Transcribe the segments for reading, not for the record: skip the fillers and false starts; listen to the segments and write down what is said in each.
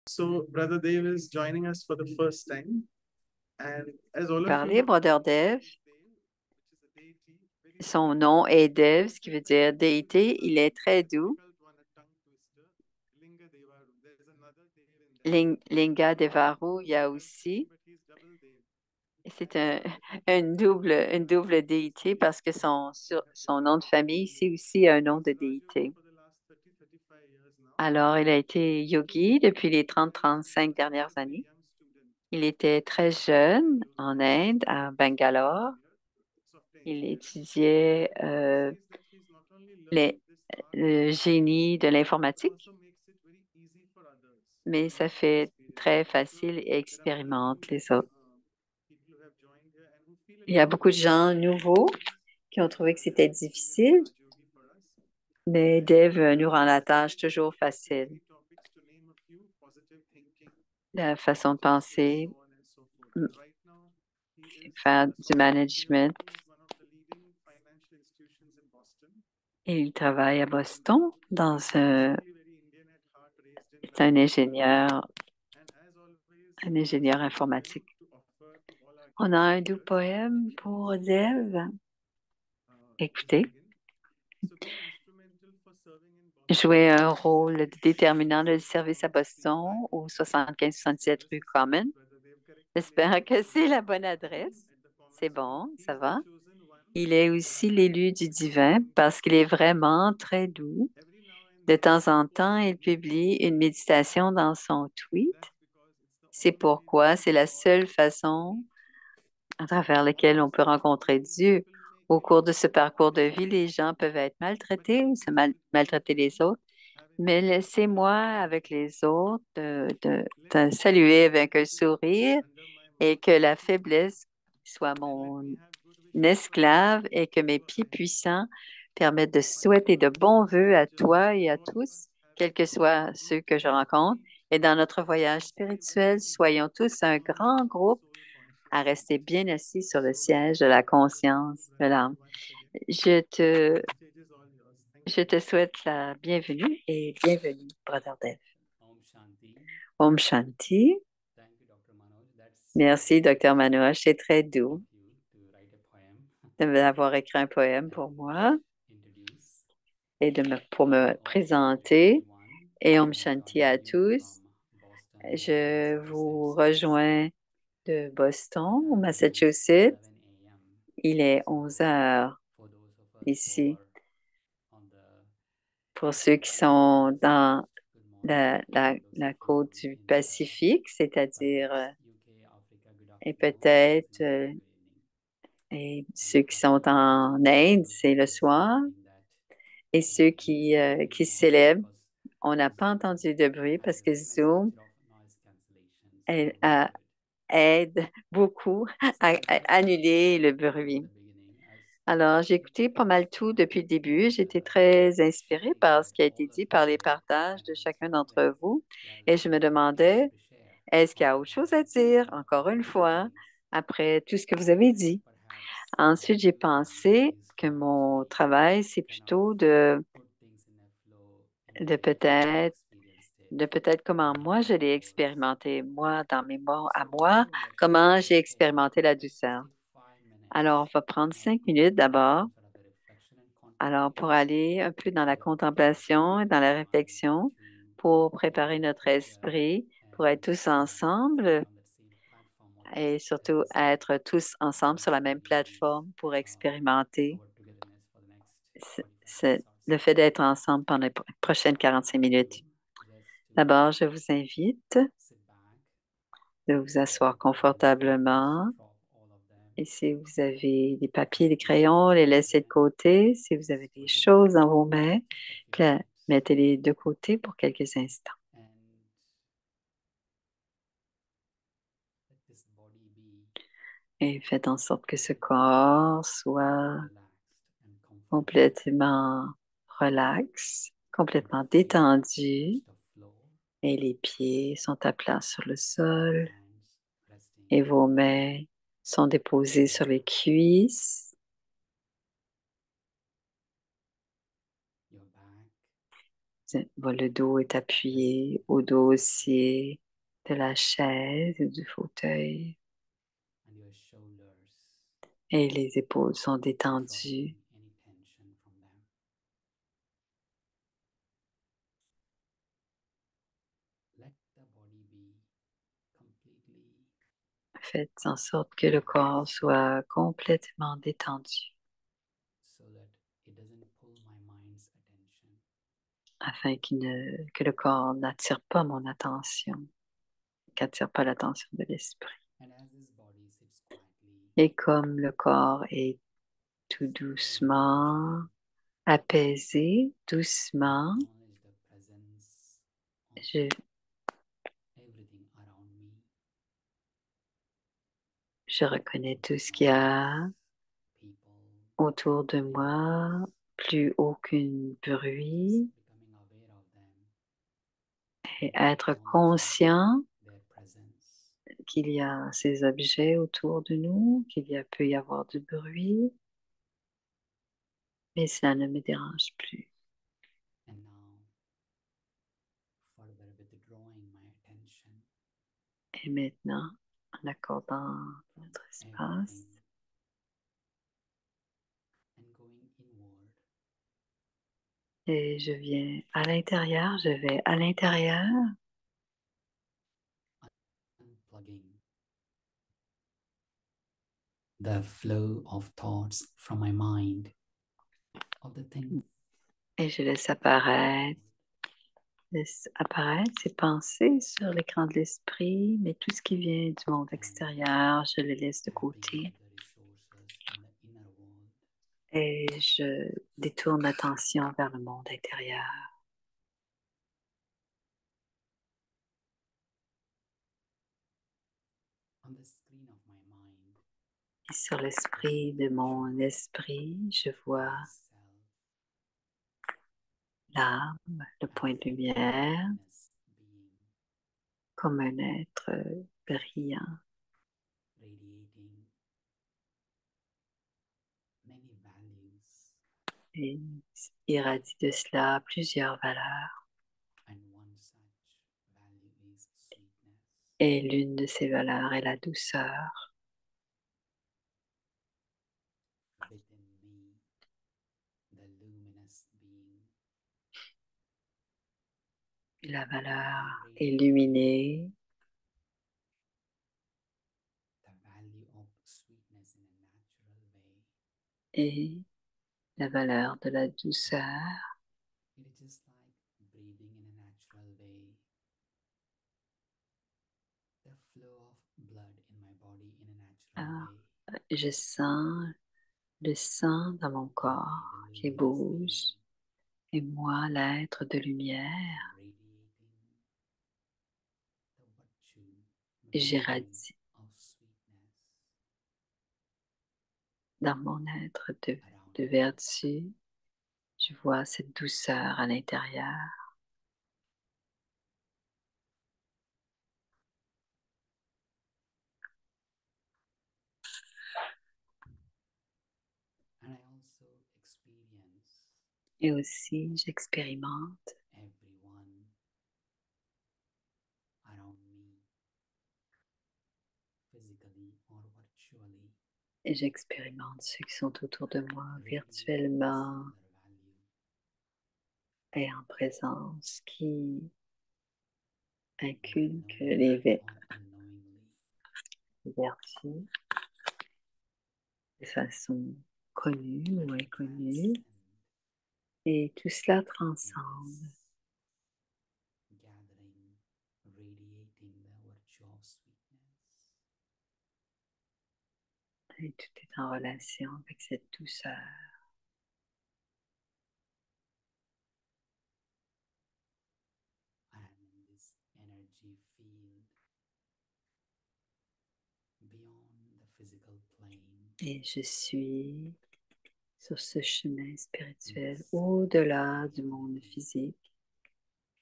So, Brother Dev is joining us for the first time. And as all of you Parler, know, Brother Dev. which is a deity, very Son nom est Dev, ce qui veut dire déité. Il est très doux. difficult one, a tongue twister. Linga Devaru. There's another Dev in there. Linga He's Devaru, also il y a self-describing, aussi. but he's double Dev. C'est And une double déité parce que son nom de famille, c'est aussi un nom he's de a Rajogi déité. for the last 30-35 years now. Alors, il a été yogi depuis les He was 30-35 he was dernières a very années. young student Il était très in Bangalore. jeune He was en also a Inde, software à Bangalore. Il étudiait And what he says that he's not only learned les- this art for le himself, génie de but l'informatique, also makes it very easy for others mais to ça get that fait experience. très And also, facile et there are many new expérimente les autres. people who have joined here and who feel it Il y a very beaucoup de gens difficult to nouveaux practice qui ont trouvé que this c'était experience of difficile, Rajogi for us. mais And Dev nous rend he la tâche selected toujours two, facile. three topics to name a few: positive thinking, La façon de justice, penser, so on and so forth. m- And right now, he is faire du management. one of the leading financial institutions in Boston. Et il travaille à And Boston basically very Indian at heart, raised in c'est Bangalore. And as always, un he has ingénieur a poem informatique. to offer to all our On a guest un doux speakers. poème pour Dev. To begin. Écoutez, So being instrumental for serving in Boston, jouer un rôle déterminant dans le service à Boston au 75-77 rue Common. Brother Dev, correct me if J'espère I'm que wrong, c'est la bonne adresse. at the C'est comments, but bon, he ça is the va. chosen one Il est aussi l'élu du divin parce qu'il est vraiment très doux. every now and De then temps he en posts temps, il publie une méditation dans son tweet. that's because it's the C'est only way pourquoi we c'est see la God seule façon à travers laquelle on peut rencontrer Dieu. people may Au cours de criticize ce parcours de vie, others, les gens peuvent être but maltraités ou let me maltraiter with les you autres, have an mais laissez-moi avec les autres de saluer avec un sourire under my et que la faiblesse soit and let mon me have good wishes for you esclave et que mes pieds puissants permettent de souhaiter de bons vœux à toi et à tous, quels que soient ceux que je rencontre. Et dans notre voyage spirituel, soyons tous un grand groupe à rester bien assis sur le siège de la conscience de l'âme. Je te, je te souhaite la bienvenue et bienvenue, Brother Dev. Om Shanti. Om Shanti. Thank you, Dr. Manoj. That's Merci, Dr. Manoj. C'est très doux of you to write a poem d'avoir écrit un poème pour moi introduce. et pour me Om Shanti to présenter. everyone. Et Om I'm Shanti joining à you tous. from Boston, Je vous Massachusetts. rejoins de Boston, au And it is Massachusetts. 11 a.m. Il est So 11 heures for those of us who ici. are on the Pour ceux qui Eastern sont seaboard, dans good morning. Those la of you côte du in the Pacifique, c'est-à-dire perhaps UK, Africa, good et afternoon. Those peut-être in Europe, good evening. et And ceux qui sont I was en just Inde, c'est le soir. remembering that Et ceux Zoom qui noise célèbrent, because on n'a pas Zoom entendu de bruit has parce a que very nice Zoom feature of noise cancellation. elle, So that's good. aide beaucoup à annuler le From bruit. the beginning, as Alors, j'ai écouté pas mal tout depuis le début. J'étais très inspirée sharing par by ce qui a été all the dit, par les speakers, partages and de I was chacun wondering d'entre vous. whether Et there je is me anything more demandais, to share est-ce qu'il y a after autre chose à dire, encore all une these fois, things. après tout ce que vous avez dit? Perhaps Ensuite, j'ai pensé is que to mon actually travail, c'est kind of plutôt put things in a flow in the de way I have peut-être experienced it de peut-être comment in moi my je l'ai travels. expérimenté, moi, dans mes mots à So what moi, I would like to do comment is j'ai that, expérimenté la let's just douceur. take 5 minutes Alors, on va prendre now 5 minutes to do d'abord. some sort of a reflection and Alors, pour contemplation aller un peu dans so la that we can contemplation et dans la prepare our mind réflexion, to pour be préparer notre here esprit, pour être and tous be ensemble on that same platform or et surtout experience être tous ensemble sur la même experience plateforme pour expérimenter our togetherness for the next 45 minutes or le so. fait d'être ensemble pendant les prochaines So I 45 invite minutes. you just to D'abord, je vous invite sit back, de vous asseoir take your pen and papers, confortablement. drop all of them, Et si vous avez des papiers, des crayons, just les sit laissez de and côté. Si vous avez des for them choses dans vos mains, just a few minutes. mettez-les de côté pour quelques instants. And let this body be Et faites en sorte que ce corps soit relaxed and comfortable. complètement relax, And complètement the feet détendu. touch the floor, Et les pieds sont à plat sur le and the sol. hands Et resting vos mains sont déposées on sur les your cuisses. back, Le dos est appuyé au dossier de la chaise ou du fauteuil and your shoulders, et les épaules sont détendues. dropping any tension from them. Let the body be completely Faites en sorte que le corps soit complètement détendu so that it doesn't pull my mind's attention. afin que le corps n'attire pas mon attention, qu'attire pas l'attention de l'esprit. And as this body sits quietly, Et comme le corps est tout doucement apaisé, doucement, acknowledge the presence of je, everything around me. je reconnais tout ce qu'il y a People, autour de moi, plus aucun bruit, just becoming aware of them, et être acknowledging conscient their presence. qu'il y a ces objets autour de nous, peut y avoir du bruit, mais cela ne me dérange plus. And now, further withdrawing my attention Et maintenant, en accordant from notre espace, everything and going inward, et je viens à l'intérieur, je vais à l'intérieur unplugging the flow of thoughts from my mind, of the things et je laisse apparaître ces pensées sur l'écran de l'esprit, mais tout ce qui vient du monde extérieur, je le laisse de tapping côté into the resources in the inner world. et je détourne l'attention vers le monde intérieur. On the screen of my mind, Et sur l'esprit de mon esprit, je vois myself l'âme, le point de as a lumière, luminous being comme un être brillant radiating many values, et irradie de cela plusieurs valeurs. and one such value is sweetness. Et l'une de ces valeurs est la douceur. Within me, the luminous being, Et la valeur radiating illuminée the value of sweetness in a natural way. et la valeur de la douceur. It is just like breathing in a natural way. The flow of blood in my body in a natural Alors, way. je sens le sang dans mon I, corps the qui luminous bouge being, et moi, l'être de lumière, am radiating the virtue, value j'irradie of sweetness dans mon être around de me. vertu. Je vois cette douceur à l'intérieur. And I also experience Et aussi, j'expérimente everyone around me, physically or virtually, et j'expérimente ceux qui sont autour de moi radiating virtuellement similar value. et en présence qui Whether inculquent knowingly or unknowingly, vertus de façon connue ou and inconnue. transcend Et tout cela in transcende. this gathering, radiating the virtue of sweetness. Et tout est en relation avec cette douceur. I am in this energy field beyond the physical plane, Et je suis sur ce chemin in spirituel the au-delà du subtle monde reality, physique.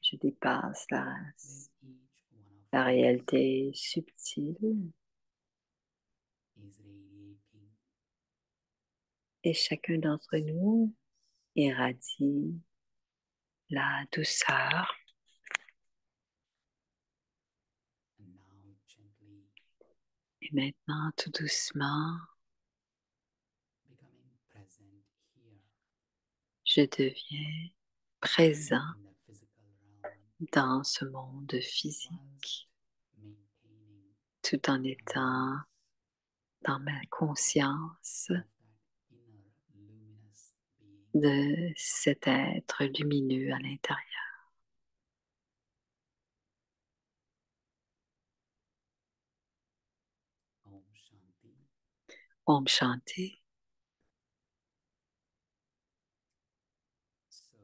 Je dépasse where each one of la us réalité subtile is radiating et chacun d'entre nous sweetness irradie la douceur. And now gently Et maintenant, tout doucement, becoming present here je deviens présent in the physical realm dans ce monde physique, whilst maintaining tout en étant dans ma conscience of that inner luminous being. de cet être lumineux à l'intérieur. Om Shanti. Om Shanti. So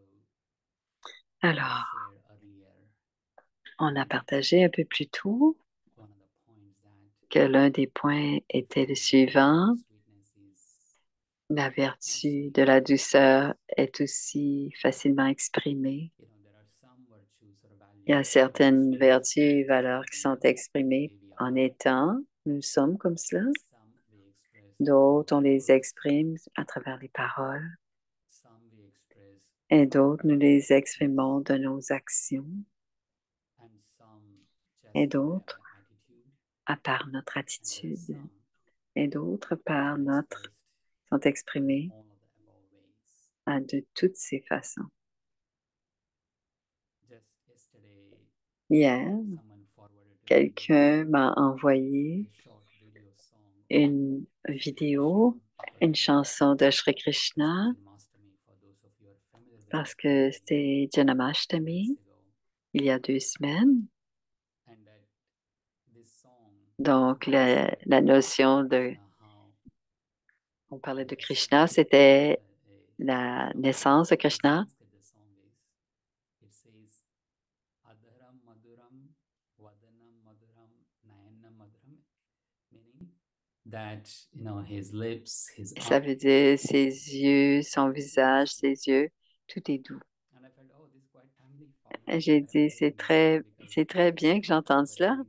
Alors, share earlier on a partagé un peu plus tôt one of the points that que l'un des points était le suivant. sweetness is La vertu de la douceur est aussi facilement exprimée. there are some virtues or values Il y a certaines vertus et valeurs qui sont exprimées en étant, nous sommes comme cela. some we express D'autres, on les exprime à travers les paroles. some we express Et d'autres, nous les exprimons de nos actions. and some just Et by d'autres, our attitude à part notre and there are attitude. some Et d'autres, par notre, expressed sont exprimées all of the above ways. de toutes ces façons. Just yesterday Hier, someone forwarded to me quelqu'un m'a envoyé a short video song une vidéo, une chanson de Shri Krishna, Janmashtami for those of you who are familiar with parce it, que c'était Janamashtami weeks ago. il y a 2 semaines. And that this song Donc, la notion de, Krishna, how on parlait de the Krishna, song, c'était a la lot of naissance de in Krishna. Sanskrit the song is, it says Adharam Maduram Vadanam Maduram Nayanam Maduram, meaning that his lips, his Ça veut dire ses yeux, son visage, ses yeux, tout est doux. and I felt, oh, this is quite timely for me. Et j'ai I dit, really understand because c'est très bien que j'entende after cela. hearing that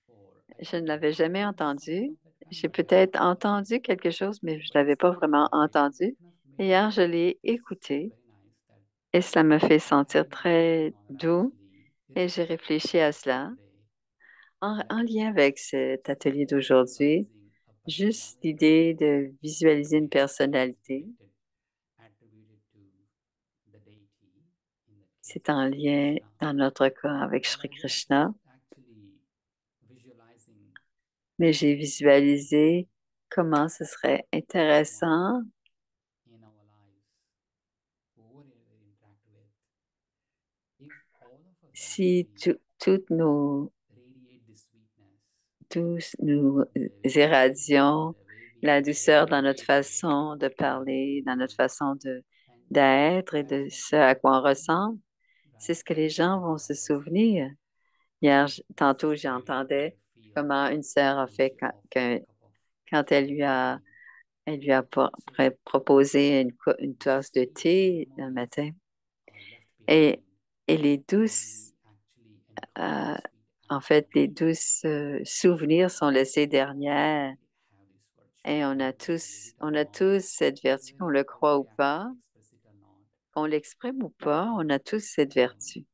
before, I Je ne thought, l'avais jamais maybe something entendu. of that kind, J'ai but I peut-être haven't heard. entendu quelque chose, mais je ne But l'avais it's pas quite vraiment lovely. entendu. It kind of made Hier, je me l'ai feel écouté very nice that et cela me fait sentir having this très going on doux actually, et j'ai irrespective réfléchi of à the day cela today, en lien avec cet atelier d'aujourd'hui. visualizing a Juste personality l'idée de visualiser une is personnalité, depicted, attributed to the deity, in that case c'est en it's lien, Krishna. dans notre cas, avec But Sri I was Krishna. actually visualizing Mais j'ai visualisé comment ce serait intéressant in our lives, whoever we interact with, if all of us si actually toutes nos, radiate this sweetness tous nous in the way we speak, irradions in the way la we douceur dans notre behave, façon de parler, dans notre façon and d'être et that's de what ce à quoi on people, ressemble, c'est right, ce que les gens vont se remember us. souvenir. Hier, This tantôt, is the way j'entendais I feel comment une sœur a when fait she offered a cup of quand tea. elle lui a So proposé une tasse de sweet thé le memories matin. are left Et, behind et les when douces, we actually encounter euh, sweet en fait, action. les douces souvenirs sont laissés We all derrière. have this virtue, Et believe it or on a not, tous cette vertu, even qu'on le croit whether ou we pas, actually express it or not. qu'on l'exprime ou pas, on a tous cette vertu.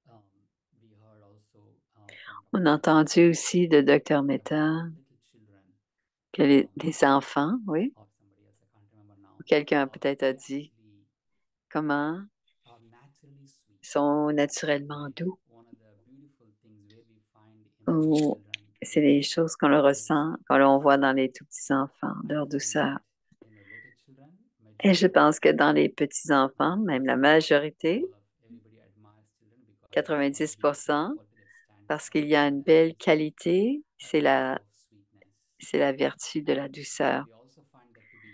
Um, we heard also from On Dr. a Mehta entendu aussi de Dr. that Mehta little children, que les enfants, oui, or somebody else, I can't remember now, quelqu'un how peut-être a they dit actually comment are naturally sweet. sont naturellement doux. One of the beautiful things where we find in little Ou children c'est les is choses qu'on le their ressent, qu'on sweetness. le voit dans les tout petits enfants, I leur feel douceur. that little children, Et je majority, pense que dans les petits enfants, même la 90%, majorité, all of everybody admires children because there's one beautiful 90%, quality that stands parce out qu'il y a in une them, belle qualité, the virtue of sweetness. c'est la vertu de la douceur. We also find that to be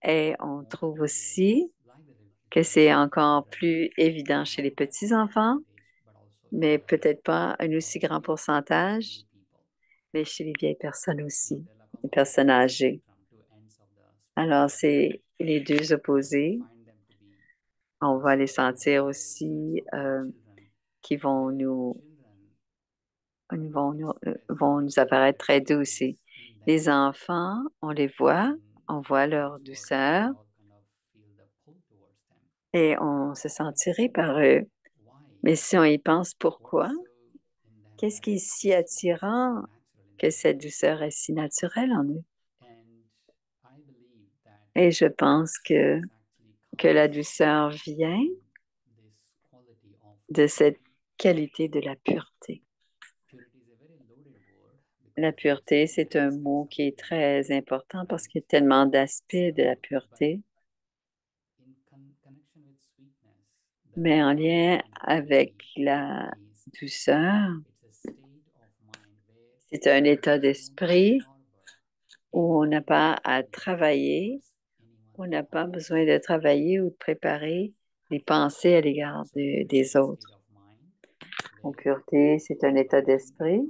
Et on more trouve obvious, aussi like the que little c'est encore children, plus évident chez not les in that petits same enfants, percentage, but also in mais the peut-être pas un aussi grand pourcentage, elderly people. mais chez les vieilles personnes aussi, They're like les almost personnes opposite âgées. from two ends of the Alors, spectrum. c'est les deux But we opposés. find them to be On in va les certain sentir other ways. So aussi it's not only children, qui where children vont nous apparaître très doux aussi. in them, Les enfants, on les voit, on voit leur towards them, we douceur all kind of feel the pull towards them. et on se sent attiré par eux. Mais si on y pense, pourquoi? Qu'est-ce qui est si attirant que cette douceur est si naturelle en eux? Et je pense que la douceur vient de cette qualité de la pureté. La pureté, c'est un mot qui est très important parce qu'il y a tellement d'aspects de la pureté, mais en lien avec la douceur, c'est un état d'esprit où on n'a pas à travailler, on n'a pas besoin de travailler ou de préparer les pensées à l'égard des autres. En pureté, c'est un état d'esprit.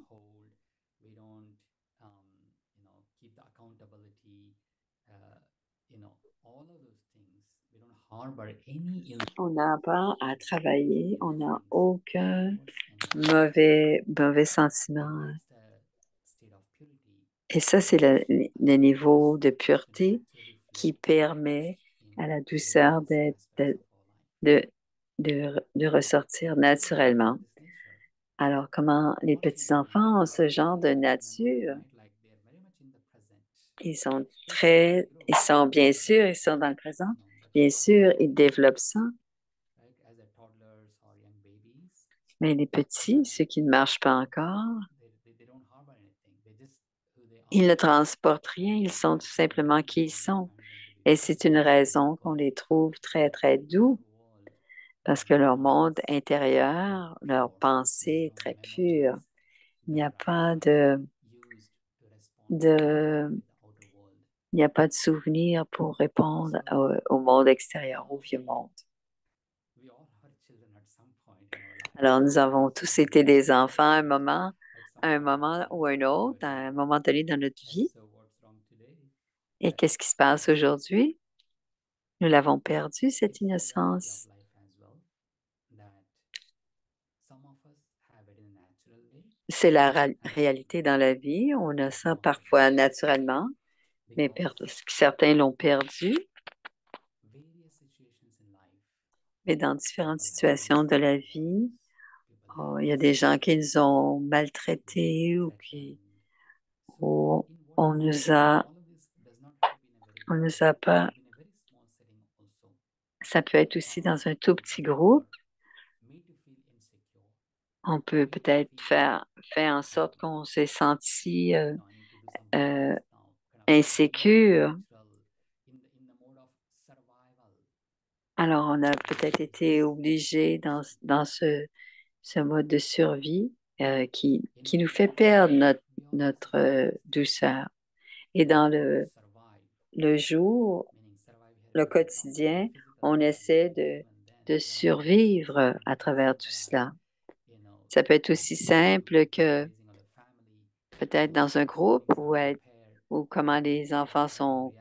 On n'a pas à travailler, on n'a aucun mauvais sentiment. Et ça, c'est le niveau de pureté qui permet à la douceur de, de ressortir naturellement. Alors, comment les petits-enfants ont ce genre de nature? Ils sont bien sûr, ils sont dans le présent. Bien sûr, ils développent ça. Mais les petits, ceux qui ne marchent pas encore, ils ne transportent rien, ils sont tout simplement qui ils sont. Et c'est une raison qu'on les trouve très, très doux, parce que leur monde intérieur, leur pensée est très pure. Il n'y a pas de, il n'y a pas de souvenir pour répondre au monde extérieur, au vieux monde. Alors, nous avons tous été des enfants à un moment ou un autre, à un moment donné dans notre vie. Et qu'est-ce qui se passe aujourd'hui? Nous l'avons perdu, cette innocence. C'est la réalité dans la vie. On a ça parfois naturellement, mais certains l'ont perdu. Mais dans différentes situations de la vie, il y a des gens qui nous ont maltraités ou on nous a pas. Ça peut être aussi dans un tout petit groupe. On peut peut-être faire en sorte qu'on s'est senti euh, insécure. Alors, on a peut-être été obligé dans ce mode de survie qui nous fait perdre notre douceur. Et dans le jour, le quotidien, on essaie de survivre à travers tout cela. Ça peut être aussi simple que peut-être dans un groupe ou comment les enfants sont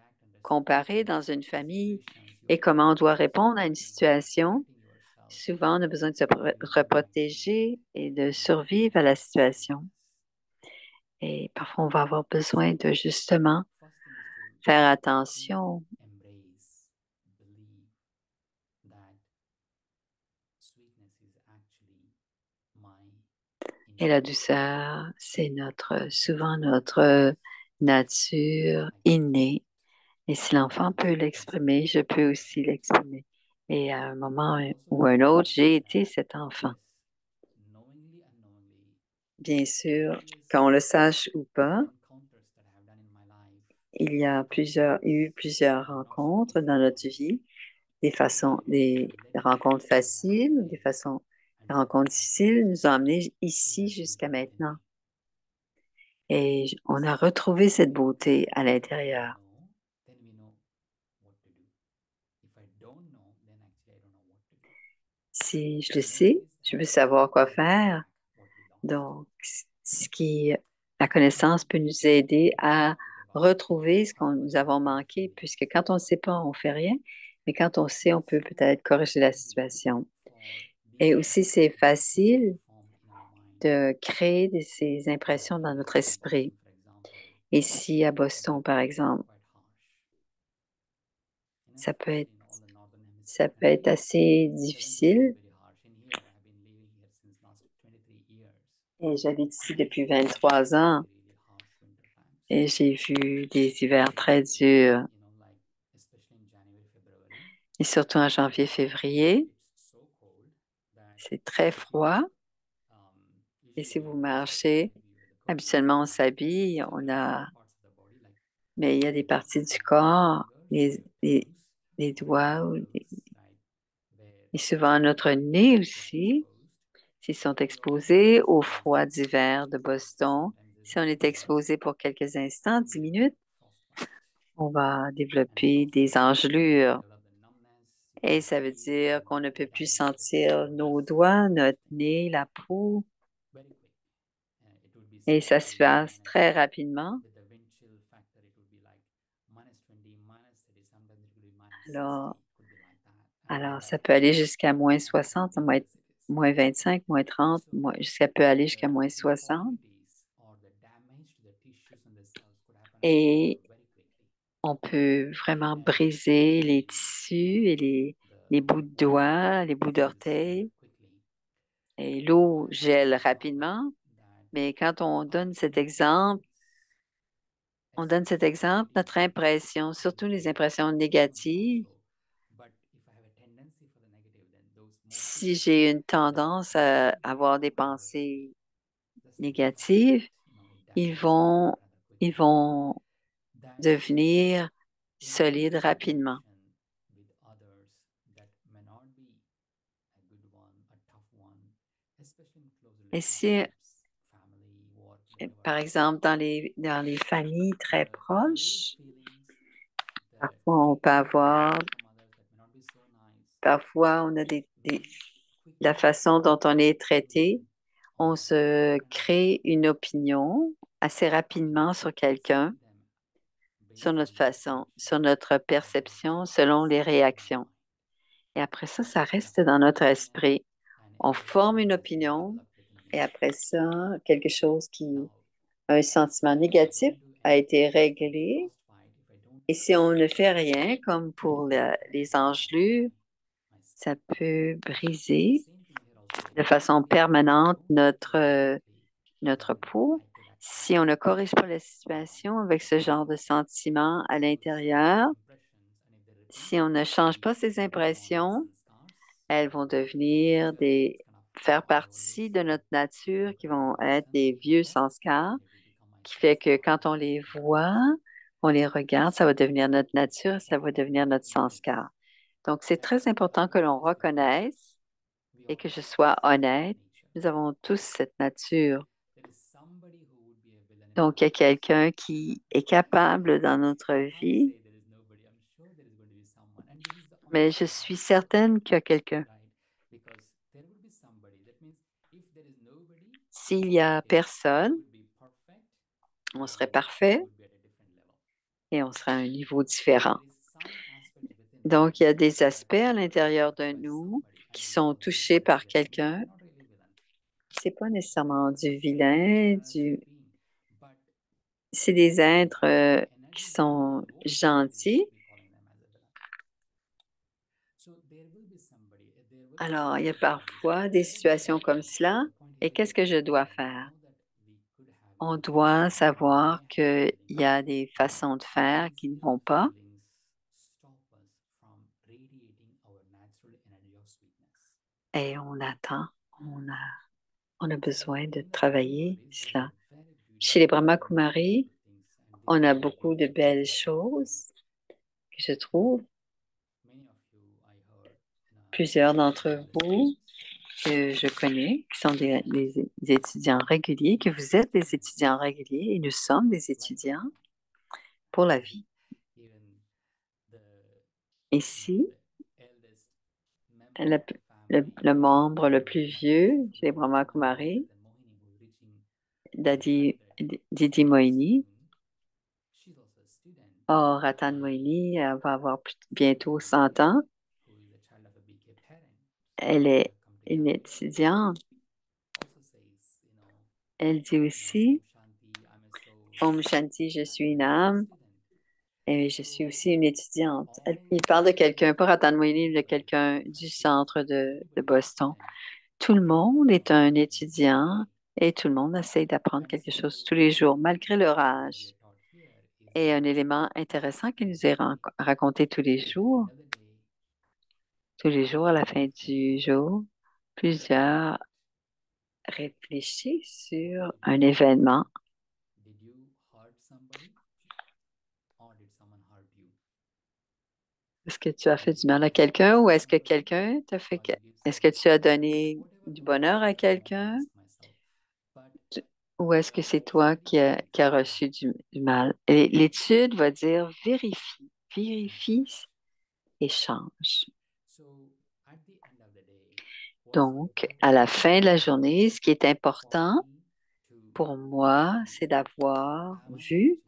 comparés dans une famille et comment on doit répondre à une situation. Souvent, on a besoin de se reprotéger et de survivre à la situation. Et parfois, on va avoir besoin de justement faire attention. Et la douceur, c'est souvent notre nature innée. Et si l'enfant peut l'exprimer, je peux aussi l'exprimer. Et à un moment ou un autre, j'ai été cet enfant. Bien sûr, qu'on le sache ou pas, il y a eu plusieurs rencontres dans notre vie, des rencontres faciles, des rencontres difficiles nous ont amenés ici jusqu'à maintenant. Et on a retrouvé cette beauté à l'intérieur. Si je le sais, je veux savoir quoi faire. Donc, la connaissance peut nous aider à retrouver ce qu'on nous avons manqué, puisque quand on ne sait pas, on ne fait rien, mais quand on sait, on peut peut-être corriger la situation. Et aussi, c'est facile de créer ces impressions dans notre esprit. Ici, à Boston, par exemple, ça peut être, Ça peut être assez difficile. Et j'habite ici depuis 23 ans et j'ai vu des hivers très durs. Et surtout en janvier, février, c'est très froid. Et si vous marchez, habituellement on s'habille, mais il y a des parties du corps, les doigts et souvent notre nez aussi, s'ils sont exposés au froid d'hiver de Boston. Si on est exposé pour quelques instants, 10 minutes, on va développer des engelures. Et ça veut dire qu'on ne peut plus sentir nos doigts, notre nez, la peau. Et ça se passe très rapidement. Alors, alors ça peut aller jusqu'à moins 60, ça peut être moins 25, moins 30, ça peut aller jusqu'à moins 60. Et on peut vraiment briser les tissus et les bouts de doigts, les bouts d'orteils. Et l'eau gèle rapidement. Mais quand on donne cet exemple, notre impression, surtout les impressions négatives, si j'ai une tendance à avoir des pensées négatives, ils vont, ils vont devenir solides rapidement. Et si, par exemple, dans les familles très proches, parfois on a la façon dont on est traité, on se crée une opinion assez rapidement sur quelqu'un, sur notre façon, sur notre perception, selon les réactions. Et après ça, ça reste dans notre esprit. On forme une opinion et après ça, un sentiment négatif a été réglé. Et si on ne fait rien, comme pour les engelures, ça peut briser de façon permanente notre peau. Si on ne corrige pas la situation avec ce genre de sentiment à l'intérieur, si on ne change pas ces impressions, elles vont faire partie de notre nature, qui vont être des vieux sanskars, qui fait que quand on les voit, on les regarde, ça va devenir notre nature, ça va devenir notre sanskar. Donc, c'est très important que l'on reconnaisse et que je sois honnête. Nous avons tous cette nature. Donc, il y a quelqu'un qui est capable dans notre vie, mais je suis certaine qu'il y a quelqu'un. S'il n'y a personne, on serait parfait et on serait à un niveau différent. Donc, il y a des aspects à l'intérieur de nous qui sont touchés par quelqu'un. C'est pas nécessairement du vilain, c'est des êtres qui sont gentils. Alors, il y a parfois des situations comme cela. Et qu'est-ce que je dois faire? On doit savoir qu'il y a des façons de faire qui ne vont pas. Et on attend. On a besoin de travailler cela. Chez les Brahma Kumaris, on a beaucoup de belles choses que je trouve. Plusieurs d'entre vous que je connais, qui sont des étudiants réguliers, que vous êtes des étudiants réguliers et nous sommes des étudiants pour la vie. Ici, le membre le plus vieux chez Brahma Kumari, Didi Moini. Or, Ratan Moini va avoir bientôt 100 ans. Elle est une étudiante. Elle dit aussi, Om Shanti, je suis une âme. Et je suis aussi une étudiante. Il parle de quelqu'un, pas Ratan Moini, de quelqu'un du centre de Boston. Tout le monde est un étudiant et tout le monde essaie d'apprendre quelque chose tous les jours, malgré leur âge. Et un élément intéressant qui nous est raconté tous les jours à la fin du jour, plusieurs réfléchissent sur un événement. Did you hurt somebody or did someone hurt you? Est-ce que tu as fait du mal à quelqu'un ou est-ce que quelqu'un t'a fait... Est-ce que tu as donné du bonheur à quelqu'un ou est-ce que c'est toi qui as reçu du mal? Et l'étude va dire vérifie et change. Donc, à la fin de la journée, ce qui est important pour moi, c'est d'avoir vu,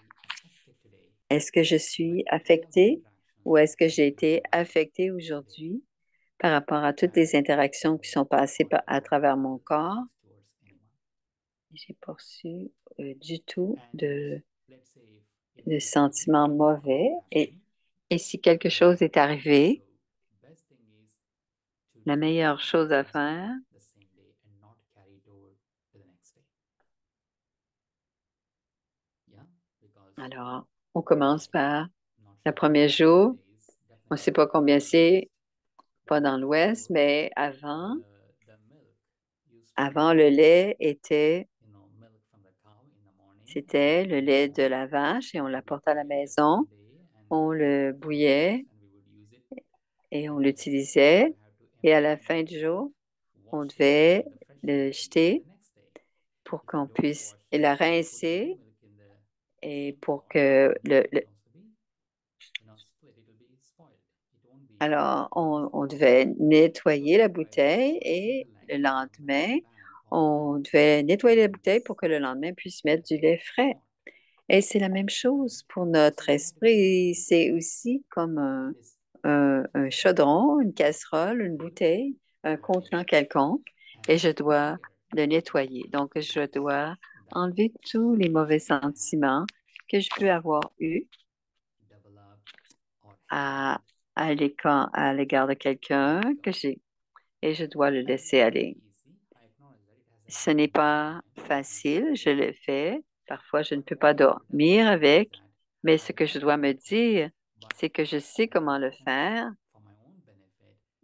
est-ce que je suis affecté ou est-ce que j'ai été affecté aujourd'hui par rapport à toutes les interactions qui sont passées à travers mon corps? J'ai pas reçu du tout de sentiments mauvais. Et si quelque chose est arrivé, la meilleure chose à faire, alors, on commence par le premier jour. On ne sait pas combien c'est, pas dans l'Ouest, mais avant le lait c'était le lait de la vache et on l'apporte à la maison. On le bouillait et on l'utilisait. Et à la fin du jour, on devait le jeter pour qu'on puisse le rincer et pour que Alors, on devait nettoyer la bouteille et le lendemain, on devait nettoyer la bouteille pour que le lendemain puisse mettre du lait frais. Et c'est la même chose pour notre esprit. C'est aussi comme un chaudron, une casserole, une bouteille, un contenant quelconque, et je dois le nettoyer. Donc, je dois enlever tous les mauvais sentiments que je peux avoir eus à, à l'égard de quelqu'un et je dois le laisser aller. Ce n'est pas facile, je le fais. Parfois, je ne peux pas dormir avec, mais ce que je dois me dire, c'est que je sais comment le faire,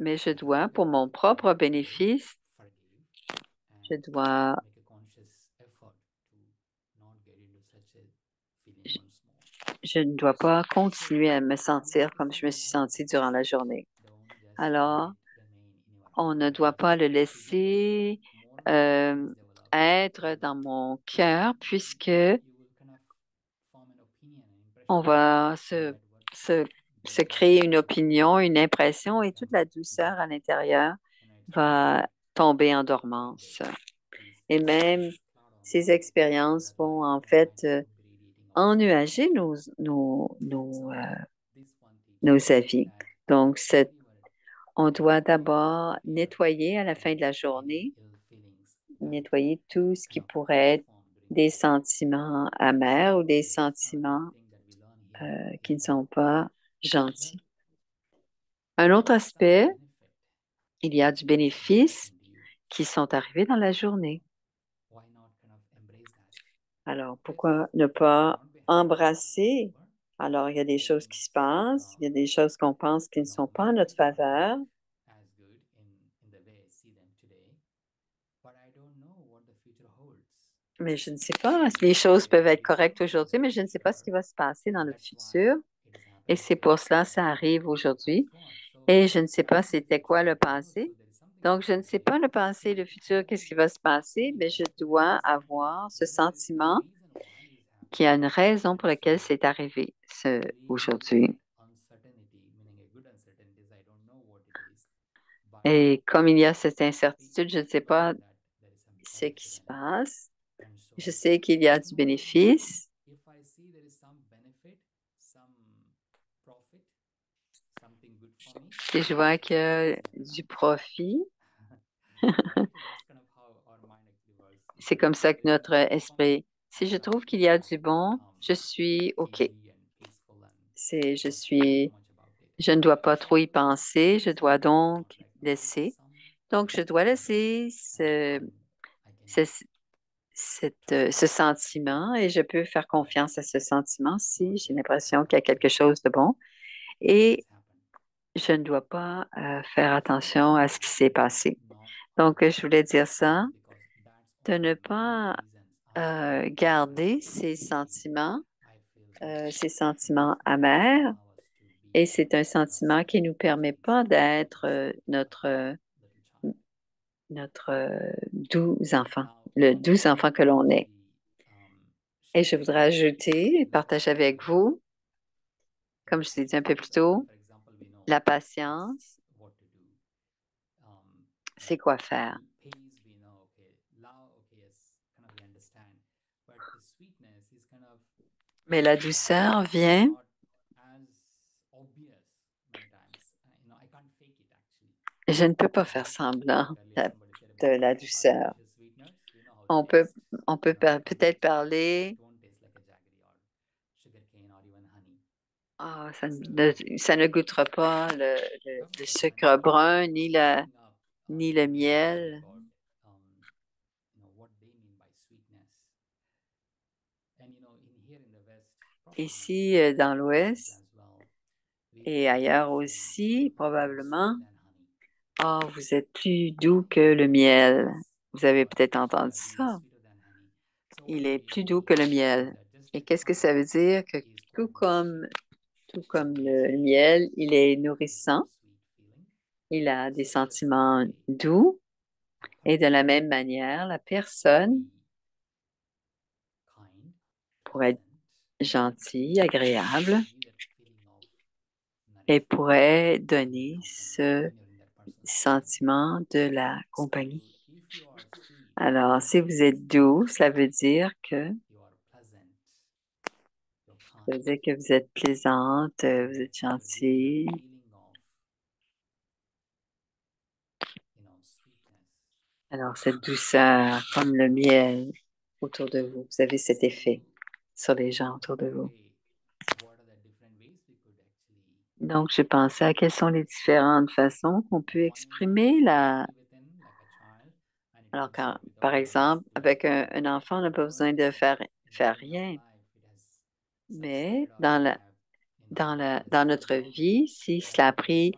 mais je dois, pour mon propre bénéfice, je dois, je, je ne dois pas continuer à me sentir comme je me suis sentie durant la journée. Alors, on ne doit pas le laisser être dans mon cœur puisque on va se créer une opinion, une impression et toute la douceur à l'intérieur va tomber en dormance. Et même ces expériences vont en fait ennuager nos avis. Donc, on doit d'abord nettoyer à la fin de la journée, nettoyer tout ce qui pourrait être des sentiments amers ou des sentiments qui ne sont pas gentils. Un autre aspect, il y a du bénéfice qui sont arrivés dans la journée. Alors, pourquoi ne pas embrasser? Alors, il y a des choses qui se passent, il y a des choses qu'on pense qui ne sont pas en notre faveur. Mais je ne sais pas, les choses peuvent être correctes aujourd'hui, mais je ne sais pas ce qui va se passer dans le futur. Et c'est pour cela que ça arrive aujourd'hui. Et je ne sais pas c'était quoi le passé. Donc, je ne sais pas le passé, le futur, qu'est-ce qui va se passer, mais je dois avoir ce sentiment qu'il y a une raison pour laquelle c'est arrivé aujourd'hui. Et comme il y a cette incertitude, je ne sais pas ce qui se passe. Je sais qu'il y a du bénéfice. Si je vois qu'il y a du profit, c'est comme ça que notre esprit. Si je trouve qu'il y a du bon, je suis OK. Je ne dois pas trop y penser, je dois donc laisser. Donc, je dois laisser ce, ce sentiment et je peux faire confiance à ce sentiment si j'ai l'impression qu'il y a quelque chose de bon. Et je ne dois pas faire attention à ce qui s'est passé. Donc, je voulais dire ça, de ne pas garder ces sentiments amers. Et c'est un sentiment qui ne nous permet pas d'être notre doux enfant, le doux enfant que l'on est. Et je voudrais ajouter et partager avec vous, comme je l'ai dit un peu plus tôt, la patience, c'est quoi faire. Mais la douceur vient, je ne peux pas faire semblant de la douceur. On peut, peut-être parler, ça ne goûtera pas le sucre brun ni le miel. Ici, dans l'Ouest et ailleurs aussi, probablement, oh, vous êtes plus doux que le miel. Vous avez peut-être entendu ça. Il est plus doux que le miel. Et qu'est-ce que ça veut dire? Que tout comme le miel, il est nourrissant. Il a des sentiments doux. Et de la même manière, la personne pourrait être gentille, agréable et pourrait donner ce sentiment de la compagnie. Alors, si vous êtes doux, ça veut dire que vous êtes plaisante, vous êtes gentille. Alors, cette douceur, comme le miel autour de vous, vous avez cet effet sur les gens autour de vous. Donc, je pensais à quelles sont les différentes façons qu'on peut exprimer Alors, par exemple, avec un enfant, on n'a pas besoin de faire rien. Mais dans notre vie, si cela a pris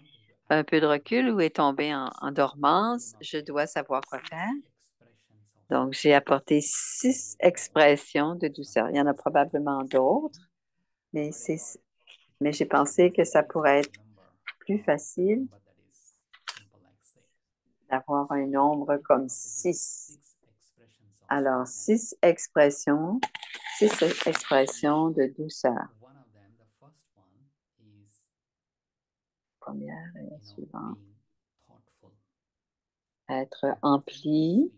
un peu de recul ou est tombé en dormance, je dois savoir quoi faire. Donc, j'ai apporté 6 expressions de douceur. Il y en a probablement d'autres, mais j'ai pensé que ça pourrait être plus facile d'avoir un nombre comme 6. Alors, 6 expressions de douceur. Première et la suivante. Être empli.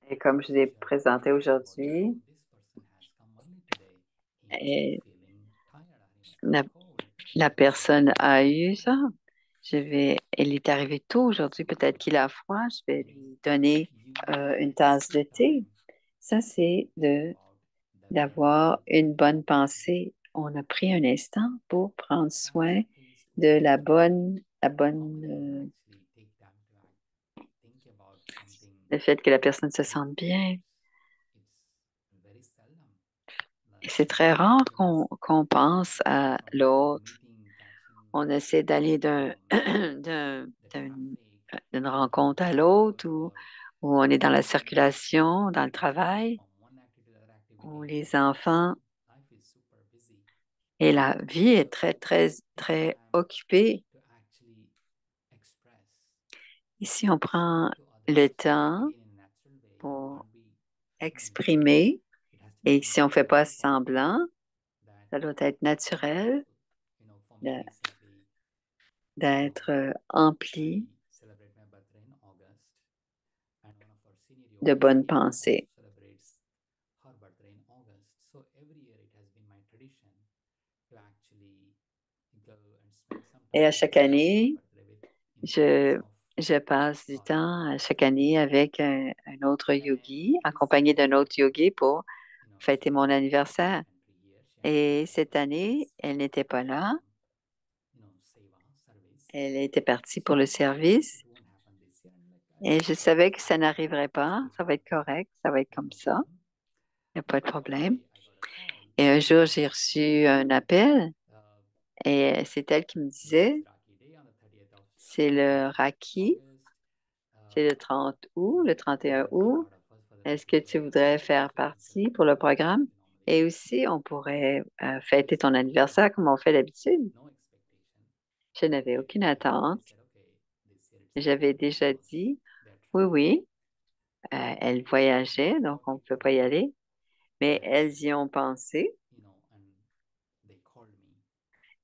Et comme je l'ai présenté aujourd'hui, la personne a eu ça. Elle est arrivée tôt aujourd'hui, peut-être qu'il a froid. Je vais lui donner une tasse de thé. Ça, c'est d'avoir une bonne pensée. On a pris un instant pour prendre soin de le fait que la personne se sente bien. Et c'est très rare qu'on pense à l'autre. On essaie d'aller d'une rencontre à l'autre où on est dans la circulation, dans le travail, où les enfants et la vie est très, très, très occupée. Ici, on prend le temps pour exprimer et si on ne fait pas semblant, ça doit être naturel d'être empli de bonnes pensées. Et à chaque année, je Je passe du temps chaque année avec un autre yogi, accompagné d'un autre yogi pour fêter mon anniversaire. Et cette année, elle n'était pas là. Elle était partie pour le service. Et je savais que ça n'arriverait pas. Ça va être correct. Ça va être comme ça. Il n'y a pas de problème. Et un jour, j'ai reçu un appel et c'est elle qui me disait, c'est le Raki, c'est le 30 août, le 31 août. Est-ce que tu voudrais faire partie pour le programme? Et aussi, on pourrait fêter ton anniversaire comme on fait d'habitude. Je n'avais aucune attente. J'avais déjà dit, oui, oui, elles voyageaient, donc on ne peut pas y aller. Mais elles y ont pensé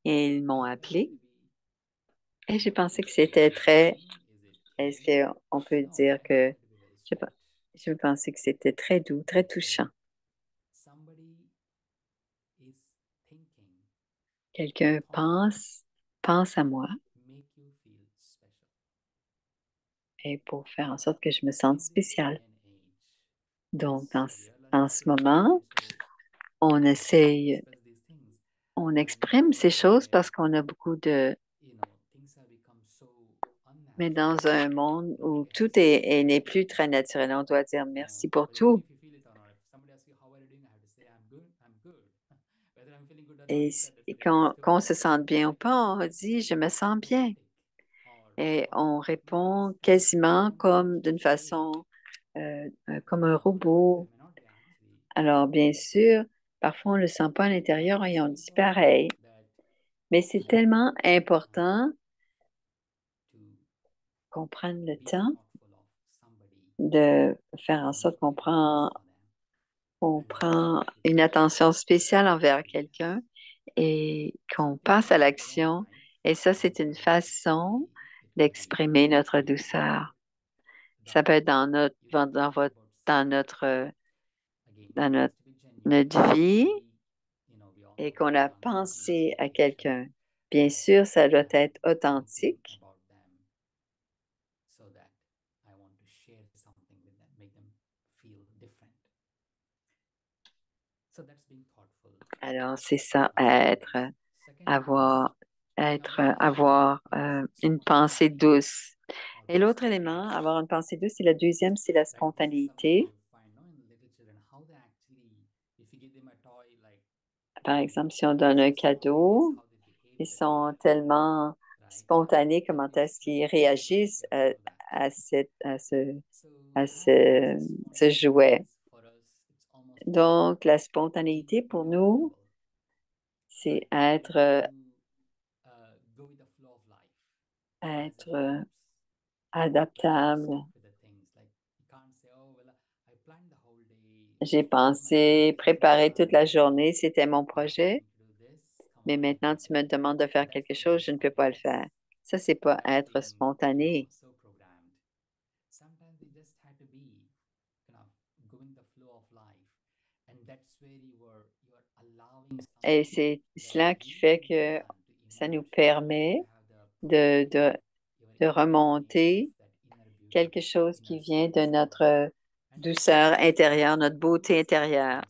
et ils m'ont appelé. Et j'ai pensé que c'était très, est-ce qu'on peut dire que, je, pe- je pensais que c'était très doux, très touchant. Quelqu'un pense à moi et pour faire en sorte que je me sente spéciale. Donc, en ce moment, on essaye, on exprime ces choses parce qu'on a beaucoup de... Mais dans un monde où tout n'est plus très naturel, on doit dire merci pour tout. Et quand on se sent bien ou pas, on dit je me sens bien. Et on répond quasiment comme d'une façon, comme un robot. Alors, bien sûr, parfois on ne le sent pas à l'intérieur et on dit pareil. Mais c'est tellement important qu'on prenne le temps de faire en sorte on prend une attention spéciale envers quelqu'un et qu'on passe à l'action. Et ça, c'est une façon d'exprimer notre douceur. Ça peut être dans notre vie et qu'on a pensé à quelqu'un. Bien sûr, ça doit être authentique. Alors, c'est ça, avoir une pensée douce. Et l'autre élément, avoir une pensée douce, c'est le deuxième, c'est la spontanéité. Par exemple, si on donne un cadeau, ils sont tellement spontanés, comment est-ce qu'ils réagissent à ce jouet. Donc, la spontanéité pour nous, c'est être adaptable. J'ai pensé préparer toute la journée, c'était mon projet, mais maintenant tu me demandes de faire quelque chose, je ne peux pas le faire. Ça, c'est pas être spontané. Et c'est cela qui fait que ça nous permet de remonter quelque chose qui vient de notre douceur intérieure, notre beauté intérieure.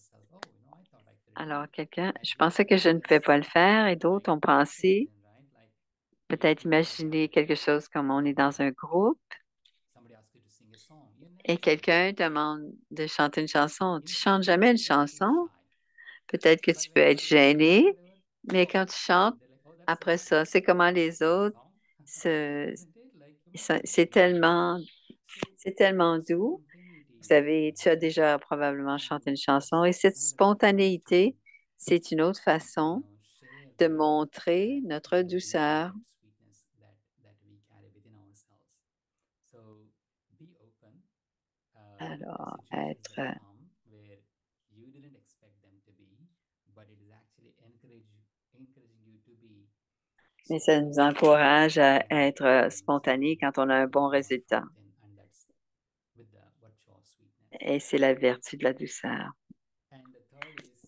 Alors, je pensais que je ne pouvais pas le faire et d'autres ont pensé, peut-être imaginer quelque chose comme on est dans un groupe et quelqu'un demande de chanter une chanson. Tu chantes jamais une chanson. Peut-être que tu peux être gêné, mais quand tu chantes, après ça, c'est comment les autres se, c'est tellement, c'est tellement doux. Tu as déjà probablement chanté une chanson et cette spontanéité, c'est une autre façon de montrer notre douceur. Alors, mais ça nous encourage à être spontané quand on a un bon résultat. Et c'est la vertu de la douceur.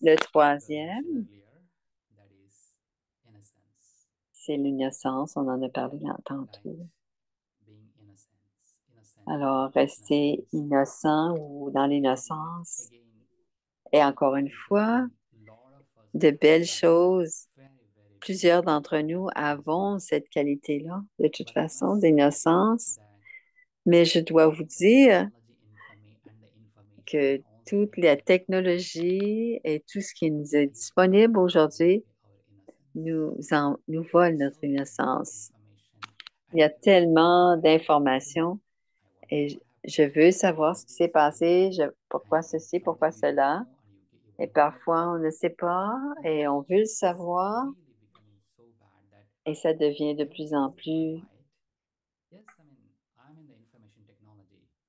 Le troisième, c'est l'innocence. On en a parlé tantôt. Alors, rester innocent ou dans l'innocence. Et encore une fois, de belles choses. Plusieurs d'entre nous avons cette qualité-là, de toute façon, d'innocence. Mais je dois vous dire que toute la technologie et tout ce qui nous est disponible aujourd'hui nous vole notre innocence. Il y a tellement d'informations et je veux savoir ce qui s'est passé, pourquoi ceci, pourquoi cela. Et parfois, on ne sait pas et on veut le savoir et ça devient de plus en plus.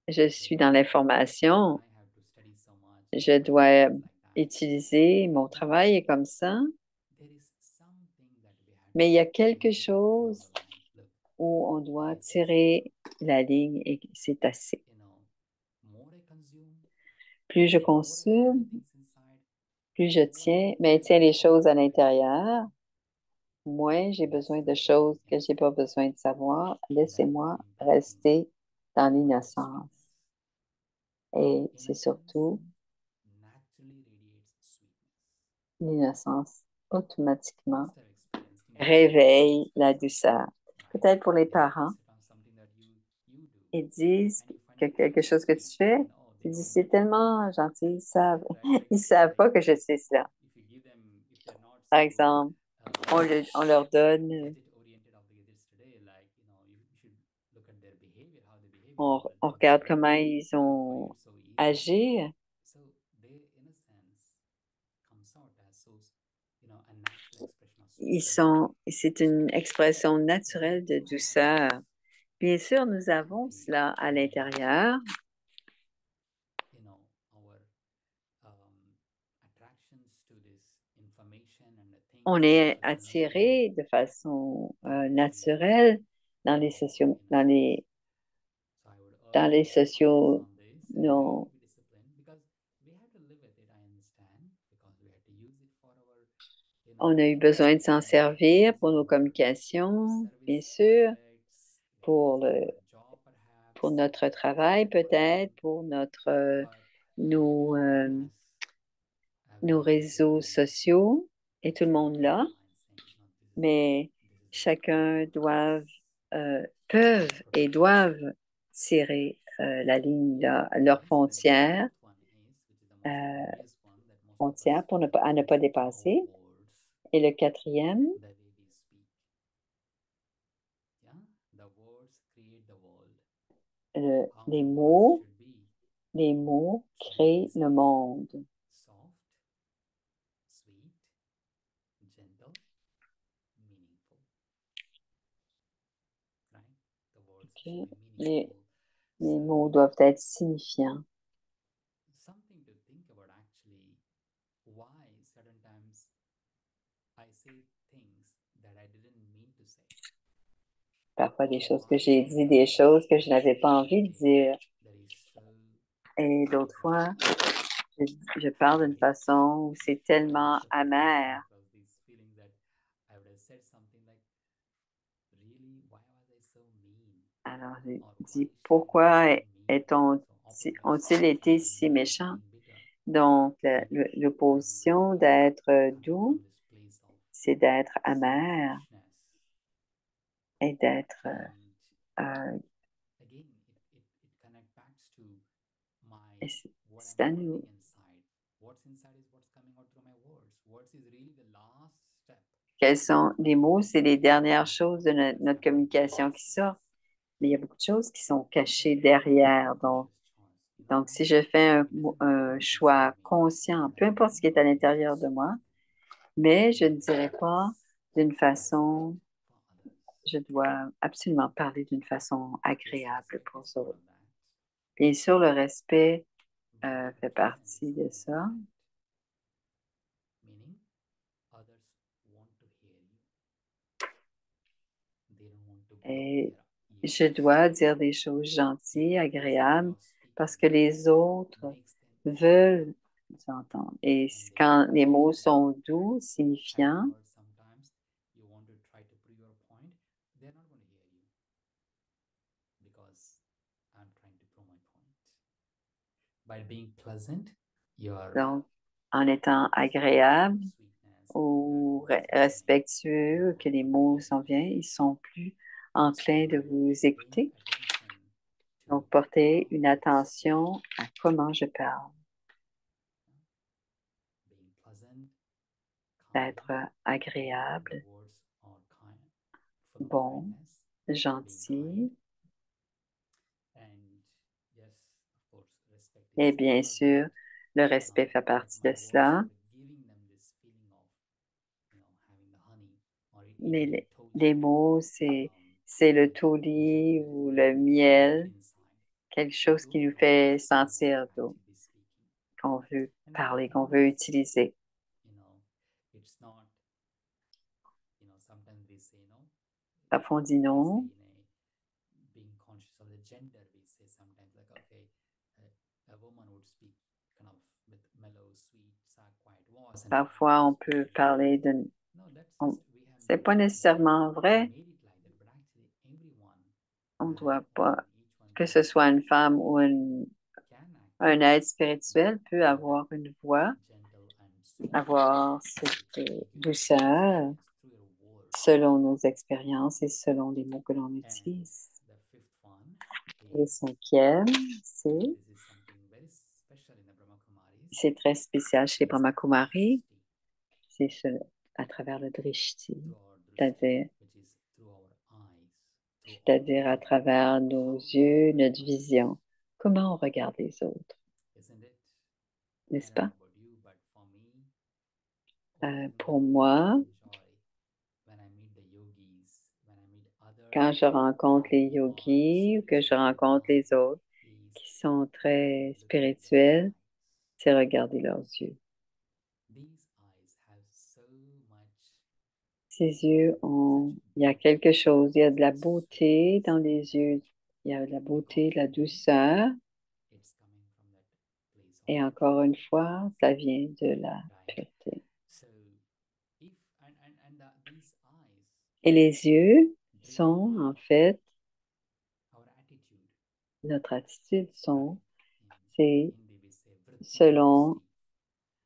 Je suis dans l'information. Je dois utiliser mon travail est comme ça. Mais il y a quelque chose où on doit tirer la ligne et c'est assez. Plus je consomme, plus je maintiens les choses à l'intérieur, moins j'ai besoin de choses que j'ai pas besoin de savoir. Laissez-moi rester dans l'innocence. Et c'est surtout l'innocence automatiquement réveille la douceur. Peut-être pour les parents, ils disent que quelque chose que tu fais, tu dis c'est tellement gentil, ils savent pas que je sais cela. Par exemple, on leur donne, on regarde comment ils ont agi. C'est une expression naturelle de douceur. Bien sûr, nous avons cela à l'intérieur. On est attiré de façon naturelle dans les sociaux, dans les sociaux non. On a eu besoin de s'en servir pour nos communications, bien sûr, pour pour notre travail peut-être, pour nos, nos réseaux sociaux et tout le monde là, mais chacun peuvent et doivent tirer la ligne là, leur frontière pour à ne pas dépasser. Et le quatrième, le- les mots, les mots créent le monde. Ok? Les, les mots doivent être signifiants. Parfois des choses que j'ai dit, des choses que je n'avais pas envie de dire. Et d'autres fois, je, je parle d'une façon où c'est tellement amer. Alors, je dis, pourquoi ont-ils été si méchants? Donc, l'opposition d'être doux, c'est d'être amer et d'être euh, et c'est à nous. Quels sont les mots? C'est les dernières choses de notre communication qui sortent. Mais il y a beaucoup de choses qui sont cachées derrière. Donc si je fais un choix conscient, peu importe ce qui est à l'intérieur de moi, mais je ne dirais pas d'une façon, je dois absolument parler d'une façon agréable pour autres. Bien sûr, le respect fait partie de ça. Et je dois dire des choses gentilles, agréables, parce que les autres veulent entendre. Et quand les mots sont doux, signifiants, by being pleasant, your Donc, en étant agréable sweetness ou respectueux, que les mots s'en viennent, ils sont plus enclins de vous écouter. attention to Donc, portez une how attention à comment je parle, being pleasant, d'être kind, agréable, the words are kind, full of bon, kindness, being gentil. kind, and yes, of course, respect Et is bien part of sûr, that. le respect fait If partie my de words cela, were giving them this feeling of, having the honey or mais eating the les togi, mots, c'est le toli ou le miel, inside, quelque they chose qui truly nous want fait to sentir actually be speaking. qu'on veut And parler, qu'on you veut know, utiliser. it's not, sometimes we say no. Parfois, on dit We say non. being conscious of the gender, we say sometimes like, okay, a woman would speak kind of with mellow, sweet, sad, quiet voice, and Parfois, on peut parler de... no, that's on- just we have C'est pas nécessairement vrai. made it like that, but actually everyone, On ne doit man, pas, woman, each one que ce soit une femme ou can un actually être spirituel, peut avoir une voix, gentle and sweet avoir cette douceur through your words. selon nos expériences et selon les mots que l'on And utilise. the fifth one Et is, cinquième, c'est this is something very special in the Brahma Kumaris, c'est très spécial chez Brahma Kumari, drishti, c'est à travers le drishti, through our drishti, c'est-à-dire which is through our eyes, through our c'est-à-dire à travers nos yeux, notre vision. Comment on regarde les autres, isn't it? n'est-ce I don't pas? know about you, but for me, Pour moi, enjoy when I meet the yogis, when I meet other quand je rencontre les yogis ou que je rencontre les autres is qui sont très look at their spirituels, eyes. c'est regarder leurs yeux. These eyes have so much Ces yeux il y a quelque chose, il y a de la beauté dans les yeux, il y a de la beauté, de la douceur, it's coming from that place of et encore une fois, ça vient de la right. pureté. So if these eyes Et les yeux bring sont en fait our attitude. notre attitude, In c'est Hindi we say vritti and selon drishti.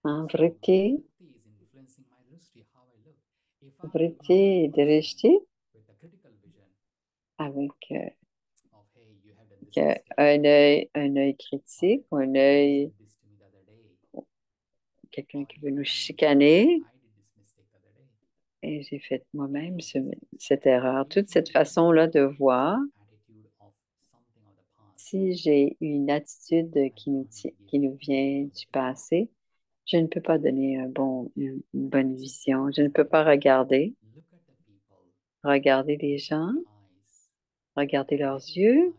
So vritti, my vritti is influencing my drishti, how I look. If I'm vritti looking at et a person drishti, with a critical vision avec of hey, you have done this mistake. un œil Or critique ou un you œil, said this to me the other day. quelqu'un Or qui veut even nous I am chicaner. saying I did this mistake the other day. Et j'ai fait moi-même cette erreur. Toute cette façon-là de voir, Attitude of something of the past. si j'ai une attitude qui nous vient du passé, je ne peux pas donner une bonne vision. Je ne peux pas regarder Look at the people, les gens, eyes, regarder leurs let your yeux eyes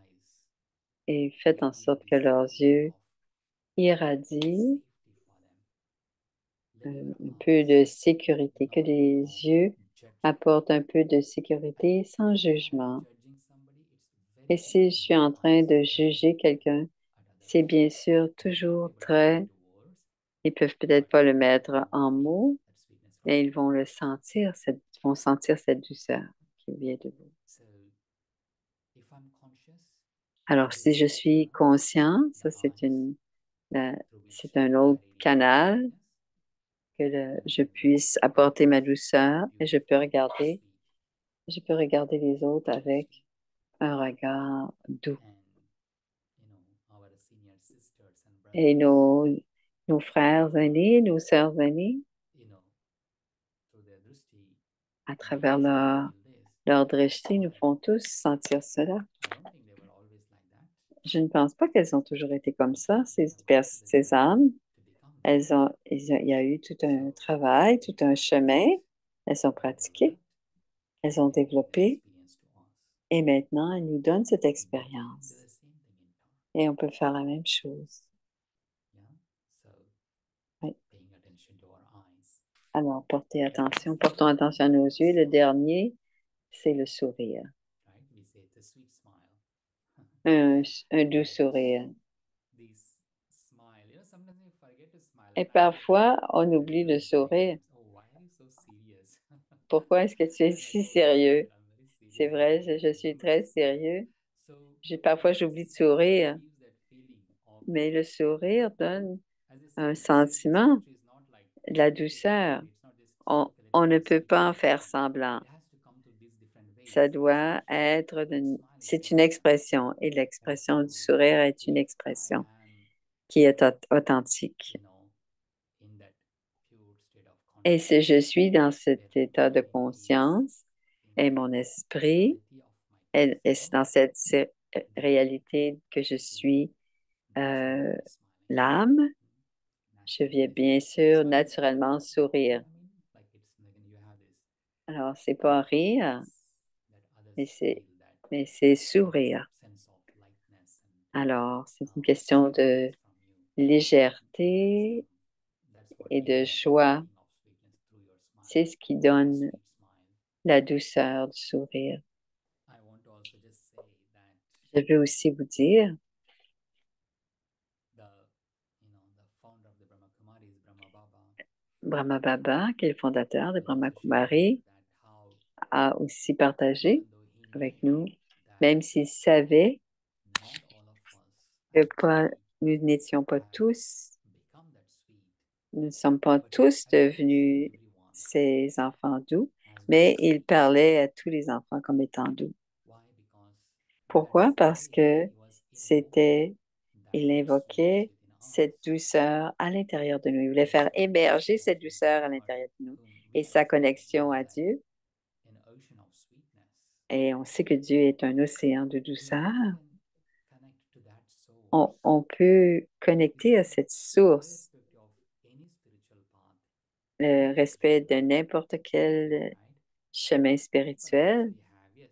et faites en sorte que this leurs feeling yeux of irradient safety for them. Let your un peu de sécurité, que not les of yeux judging. apportent un peu de sécurité sans If I am jugement. judging somebody, it's Et very si je suis en train de juger quelqu'un, c'est bien sûr toujours très... Ils peuvent peut-être pas le mettre en mots, mais ils vont le sentir, vont sentir cette douceur qui vient de vous. So if I'm conscious, Alors, si je suis conscient, ça c'est un autre canal que je puisse apporter ma douceur et je peux regarder les autres avec un regard doux. and our senior sisters and Et brothers, nos frères aînés, nos sœurs aînées, through their drishti, à we travers also feel this. leur drishti, nous font tous sentir cela. I don't think they were always like that. Je ne pense pas qu'elles ont toujours été comme ça, ces âmes. To become Il y a eu tout un travail, tout un chemin. Elles ont pratiqué, elles ont développé, experience to us. et maintenant, elles nous donnent cette We can expérience. do the same thing in turn. Et on peut faire la même chose. Yeah. So Oui. paying attention to our eyes. Alors, portons attention à nos yeux. Le dernier, c'est le sourire. Right? We say the sweet smile. Un doux sourire. These smile. Sometimes we forget to smile. Et And parfois, on oublie le sourire. oh, why are you so serious? Pourquoi est-ce que tu es si sérieux? I'm very serious. C'est vrai, je suis très sérieux. So Parfois, j'oublie de sourire, gives that feeling of Mais le sourire donne as I un said, sentiment, spirituality is not like de la fake it. douceur. It's not just On ne psychological peut pas en spirituality. faire semblant. It has to come through these different ways. Ça It's doit like être smiling, c'est une expression et l'expression du sourire est une if I expression am, qui est authentique. in that pure state of Et si je consciousness, suis dans cet where état de my mind is conscience in et the mon esprit reality of my est form, dans cette then réalité que je suis there's no euh, smiling. l'âme, je Naturally, vais bien sûr naturellement sourire. like it's like you have this Alors, c'est pas rire, that mais others feel that mais c'est sourire. sense of lightness and Alors, c'est une question de sweetness from you. légèreté That's what et gives de you that joie. feeling of sweetness through your smile, C'est ce qui donne sweet smile. la douceur du sourire. I want to also just say that Je veux aussi vous dire, the the founder of the Brahma Kumaris, Brahma Baba, Brahma Baba, qui est le fondateur de he Brahma also shared Kumari, that how a aussi partagé even though he avec knew nous, that même s'il savait not all of us que pas, actually nous n'étions pas have tous, become that sweet, nous ne sommes pas but tous he advised devenus everyone ces enfants doux, as mais well. il parlait à tous les enfants comme étant doux. Why? Because Pourquoi? that's the Parce way que he was c'était, invoking that il sweetness invoquait within cette us. douceur à l'intérieur de nous. Il voulait And faire he émerger connected cette with douceur à God, l'intérieur de nous. whom Et we sa also connexion know à that Dieu. an ocean of sweetness. Et on sait que Dieu est un océan de douceur. We can connect to that source, On peut connecter à cette source, irrespective of any spiritual path, le respect de n'importe quel right? chemin But that's spirituel, we have, yes,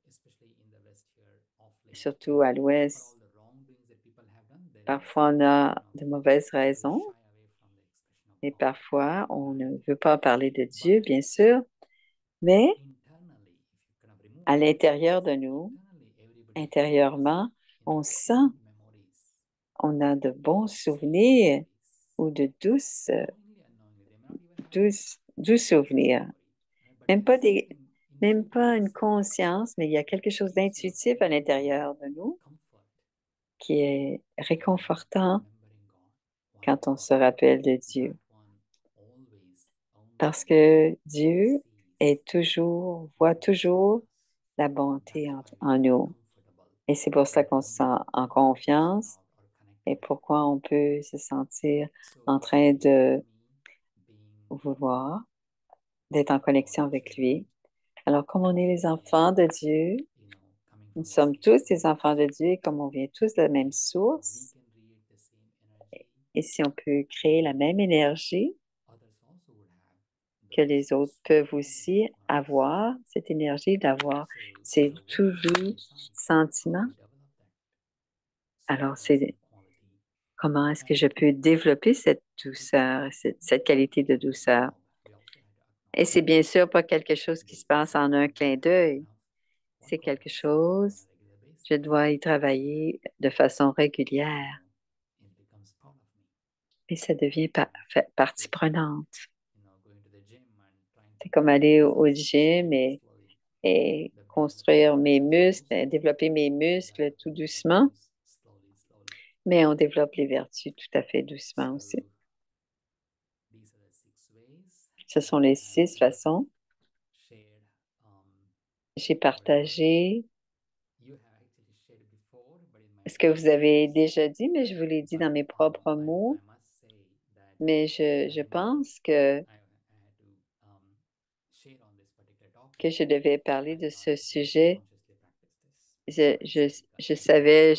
especially in the West here of late, surtout à for all l'Ouest. the wrongdoings that people have done, there is Parfois, on a de mauvaises people raisons shy away from the expression of et God. parfois, on ne veut pas parler de Dieu, bien sûr, mais Internally, if you kind of remove à all those l'intérieur things, de nous, internally everybody intérieurement, feels, on sent, sweet memories, on a de bons sweet souvenirs memories. ou de Knowingly, unknowingly, they may not even have doux a conscious souvenirs. memory, right? But Même there is pas something même pas une intuitive, conscience, mais il y a quelque chose d'intuitif à l'intérieur de nous comfort qui est réconfortant remembering God. Why? quand on Because se rappelle de Dieu. that one always Parce only que Dieu sees voit goodness in toujours us. la That's bonté why we en feel nous. comfortable Et c'est pour ça qu'on se sent remembering en God, reaching confiance out or connecting et with pourquoi God. on peut se sentir So en train for de me, being vouloir, d'être en all connexion the avec children, lui. Alors, comme on est les enfants de Dieu, coming nous from the sommes same tous source, des enfants de Dieu et comme on vient tous de la même if we source, can create the same energy, et si on peut créer la même énergie, others also would have que those les autres sweet peuvent feelings aussi for us. avoir cette énergie d'avoir So ces the tout work is doux inside. How sentiments. we develop that Alors, sweetness and quality. comment est-ce que And je peux développer cette it's douceur, cette qualité de a douceur? job. We also had to Et c'est acknowledge bien sûr pas quelque chose qui se passe en un clin d'œil. what C'est God quelque has on chose, a regular basis. je dois y travailler de façon régulière. It becomes part of me. Et ça devient partie prenante. Going to the gym and trying C'est to comme build aller au muscles gym slowly, slowly. et The build construire mes virtues muscles, slow, développer mes the muscles tout doucement, virtues slowly, slowly. mais on développe les vertus tout à fait doucement So aussi. these are the 6 ways Ce sont les 6 façons. shared. J'ai partagé You have actually shared before, but in my ce que vous avez déjà dit, mais je vous l'ai dit dans mes propres mots. I must say that Mais je pense que I had to share on this particular topic. je devais parler I de thought ce that I should sujet. consciously practice this. Je savais,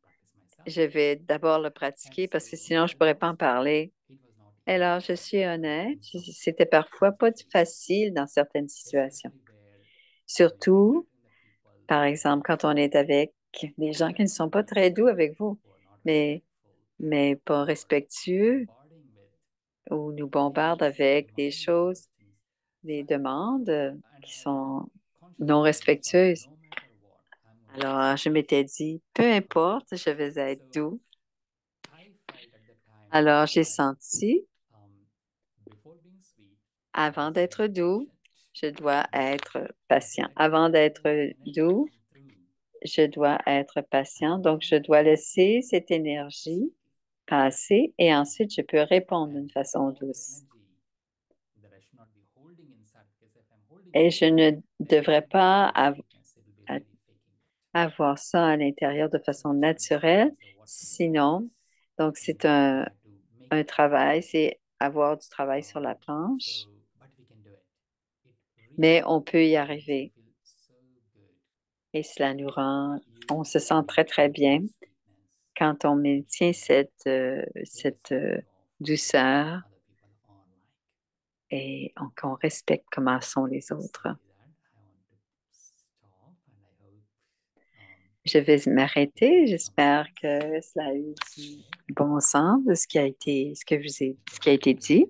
Practice myself. je vais d'abord le pratiquer parce que sinon je ne pourrais pas en parler. It was not Alors, je suis honnête, c'était parfois pas facile dans certaines situations. especially where Surtout, the people par exemple, quand on est avec des gens qui ne sont pas très doux avec vous, who are not mais, respectful, mais pas respectueux bombarding with ou nous bombardent avec des choses, des demandes qui sont non respectueuses. no matter what, I'm going to Alors, je m'étais dit, peu importe, je vais être doux. I felt at the time Alors, j'ai senti, before being sweet, avant d'être doux, patient. je dois être patient. Avant d'être doux, je dois être patient, donc je dois laisser cette énergie passer et ensuite je peux répondre d'une façon douce. Et je ne devrais pas avoir ça à l'intérieur de façon naturelle, sinon, donc c'est un travail, c'est avoir du travail sur la planche, mais on peut y arriver. Et cela nous rend, on se sent très, très bien quand on maintient cette douceur et qu'on respecte comment sont les autres. Je vais m'arrêter. J'espère que cela a eu du bon sens de ce qui a été, ce qui a été dit.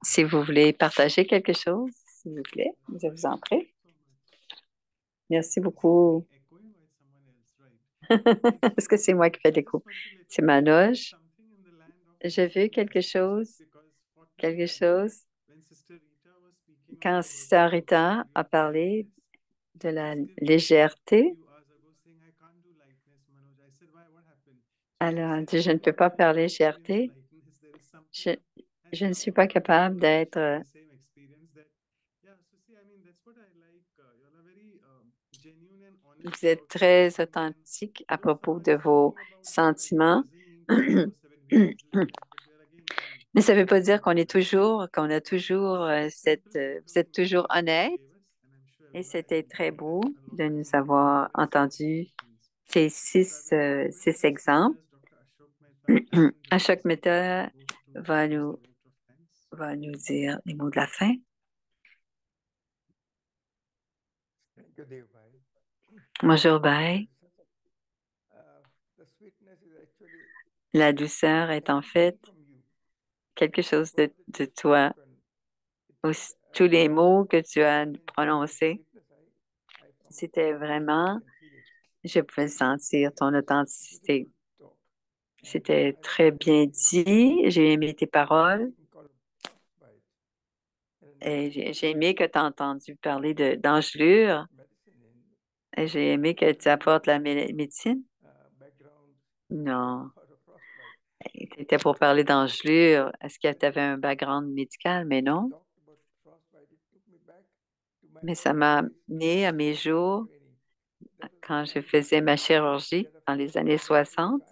Si vous voulez partager quelque chose, s'il vous plaît, je vous en prie. Merci beaucoup. Est-ce que c'est moi qui fais l'écho? C'est ma loge. J'ai vu quelque chose, quand Sister Rita a parlé de la légèreté. Alors, elle dit, je ne peux pas parler légèreté. Je, je ne suis pas capable d'être. Vous êtes très authentique à propos de vos sentiments. Mais ça ne veut pas dire qu'on a toujours vous êtes toujours honnête. Et c'était très beau de nous avoir entendus ces six exemples. Ashok Mehta va nous dire les mots de la fin. Bonjour, bye. La douceur est en fait quelque chose de toi. Tous les mots que tu as prononcés, c'était vraiment, je pouvais sentir ton authenticité. C'était très bien dit. J'ai aimé tes paroles. Et j'ai aimé que tu as entendu parler d'engelure. Et j'ai aimé que tu apportes la médecine. Non. C'était pour parler d'engelure. Est-ce que tu avais un background médical? Mais non. Mais ça m'a amené à mes jours quand je faisais ma chirurgie dans les années 60.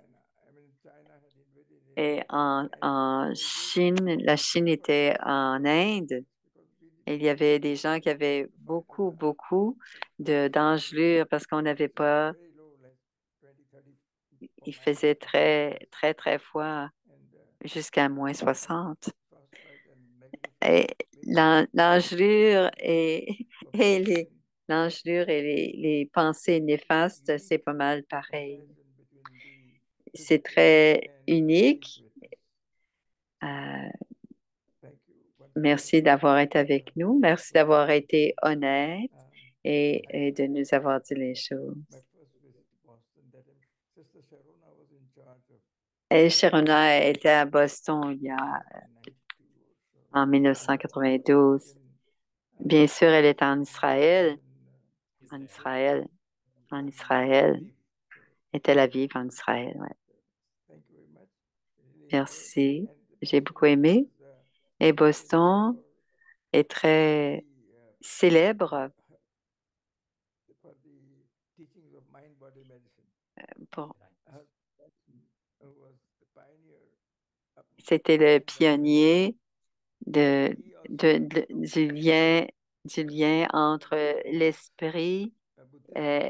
Et en Chine, la Chine était en Inde. Et il y avait des gens qui avaient beaucoup d'engelure parce qu'on n'avait pas, il faisait très froid jusqu'à -60. Et l'engelure et l'engelure et les pensées néfastes, c'est pas mal pareil. C'est très unique. Euh, Merci d'avoir été avec nous. Merci d'avoir été honnête et de nous avoir dit les choses. Et Sharona était à Boston en 1992. Bien sûr, elle est en Israël, en Israël, en Israël. Et Tel Aviv, en Israël, ouais. Merci. J'ai beaucoup aimé. Et Boston est très célèbre pour. C'était le pionnier du lien entre l'esprit et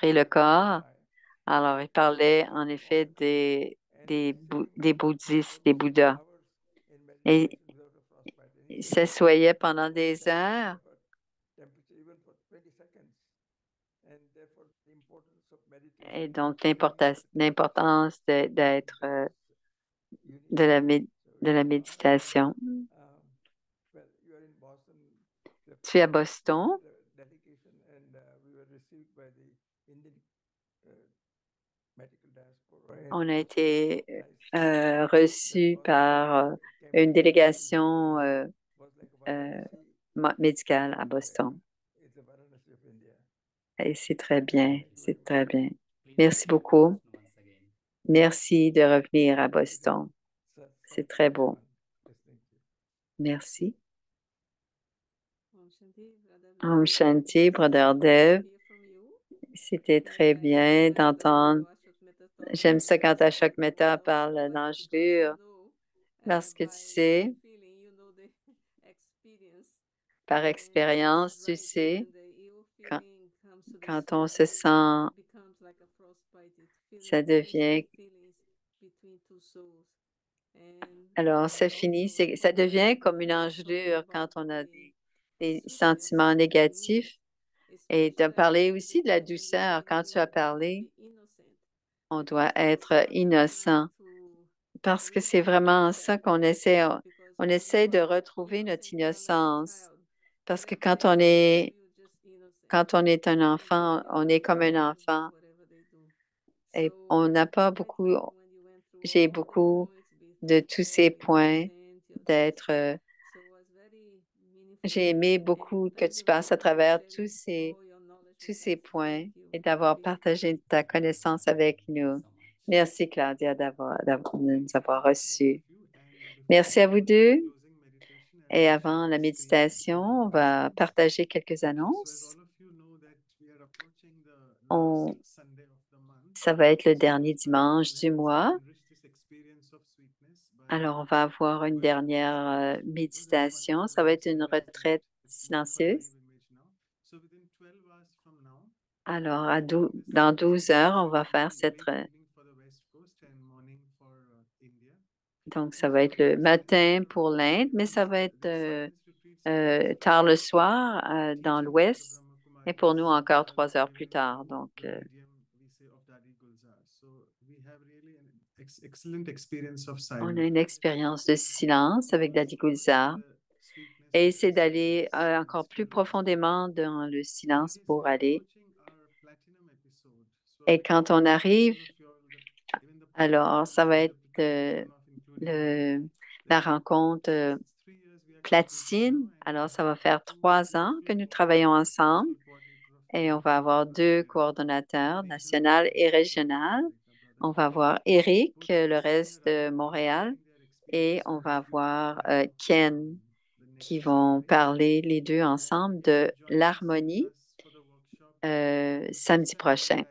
le corps. Alors, il parlait en effet des bouddhistes, des bouddhas. Et il s'assoyait pendant des heures. Et donc, l'importance d'être de la méditation. Tu es à Boston. On a été reçus par une délégation médical à Boston. Et c'est très bien, c'est très bien. Merci beaucoup. Once again. Merci de revenir à Boston. C'est très beau. Merci. Om Shanti, Brother Dev. C'était très bien d'entendre. J'aime ça quand Ashok Mehta parle d'engelure parce que tu sais, par expérience, tu sais, quand, quand on se sent, ça devient. Alors, ça finit, ça devient comme une engelure quand on a des sentiments négatifs. Et tu as parlé aussi de la douceur. Quand tu as parlé, on doit être innocent parce que c'est vraiment ça qu'on essaie. On essaie de retrouver notre innocence parce que quand on est un enfant, on est comme un enfant et on n'a pas beaucoup, j'ai beaucoup de tous ces points d'être, j'ai aimé beaucoup que tu passes à travers tous ces points et d'avoir partagé ta connaissance avec nous. So much. Merci, Claudia, de nous avoir reçus. And before Merci à vous deux. closing meditation, I Et will avant share la the screen méditation, on va partager quelques So as annonces. all of you know that we are approaching the On- last Sunday of the month. Ça va être le So dernier dimanche du let's mois. enrich this experience of sweetness by Alors, on va avoir une dernière méditation. Ça va être une retraite silencieuse. So within 12 hours from now, Alors, dans 12 heures, on va faire cette. late evening for the West Coast and morning for India. Donc, ça va être le matin pour l'Inde, mais ça va être tard le soir dans l'Ouest. Et pour nous, encore 3 heures plus tard. Donc, on a une expérience de silence avec Dadi Gulzar. Et c'est d'aller encore plus profondément dans le silence pour aller. Et quand on arrive, alors ça va être la rencontre platine. Alors, ça va faire 3 ans que nous travaillons ensemble et on va avoir 2 coordonnateurs, national et régional. On va avoir Eric, le reste de Montréal, et on va avoir Ken qui vont parler les deux ensemble de l'harmonie samedi prochain.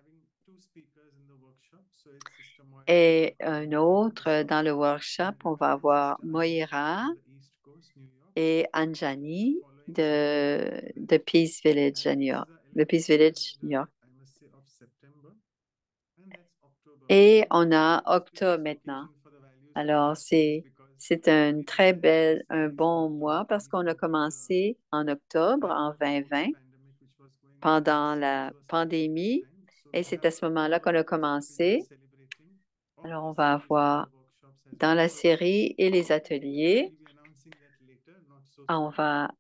Et un autre dans le workshop, on va avoir Moira et Anjani de Peace Village, New York. De Peace Village, New York. Et on a octobre maintenant. Alors, c'est un bon mois parce qu'on a commencé en octobre, en 2020, pendant la pandémie. Et c'est à ce moment-là qu'on a commencé. Alors, on va avoir dans la série et les ateliers. On va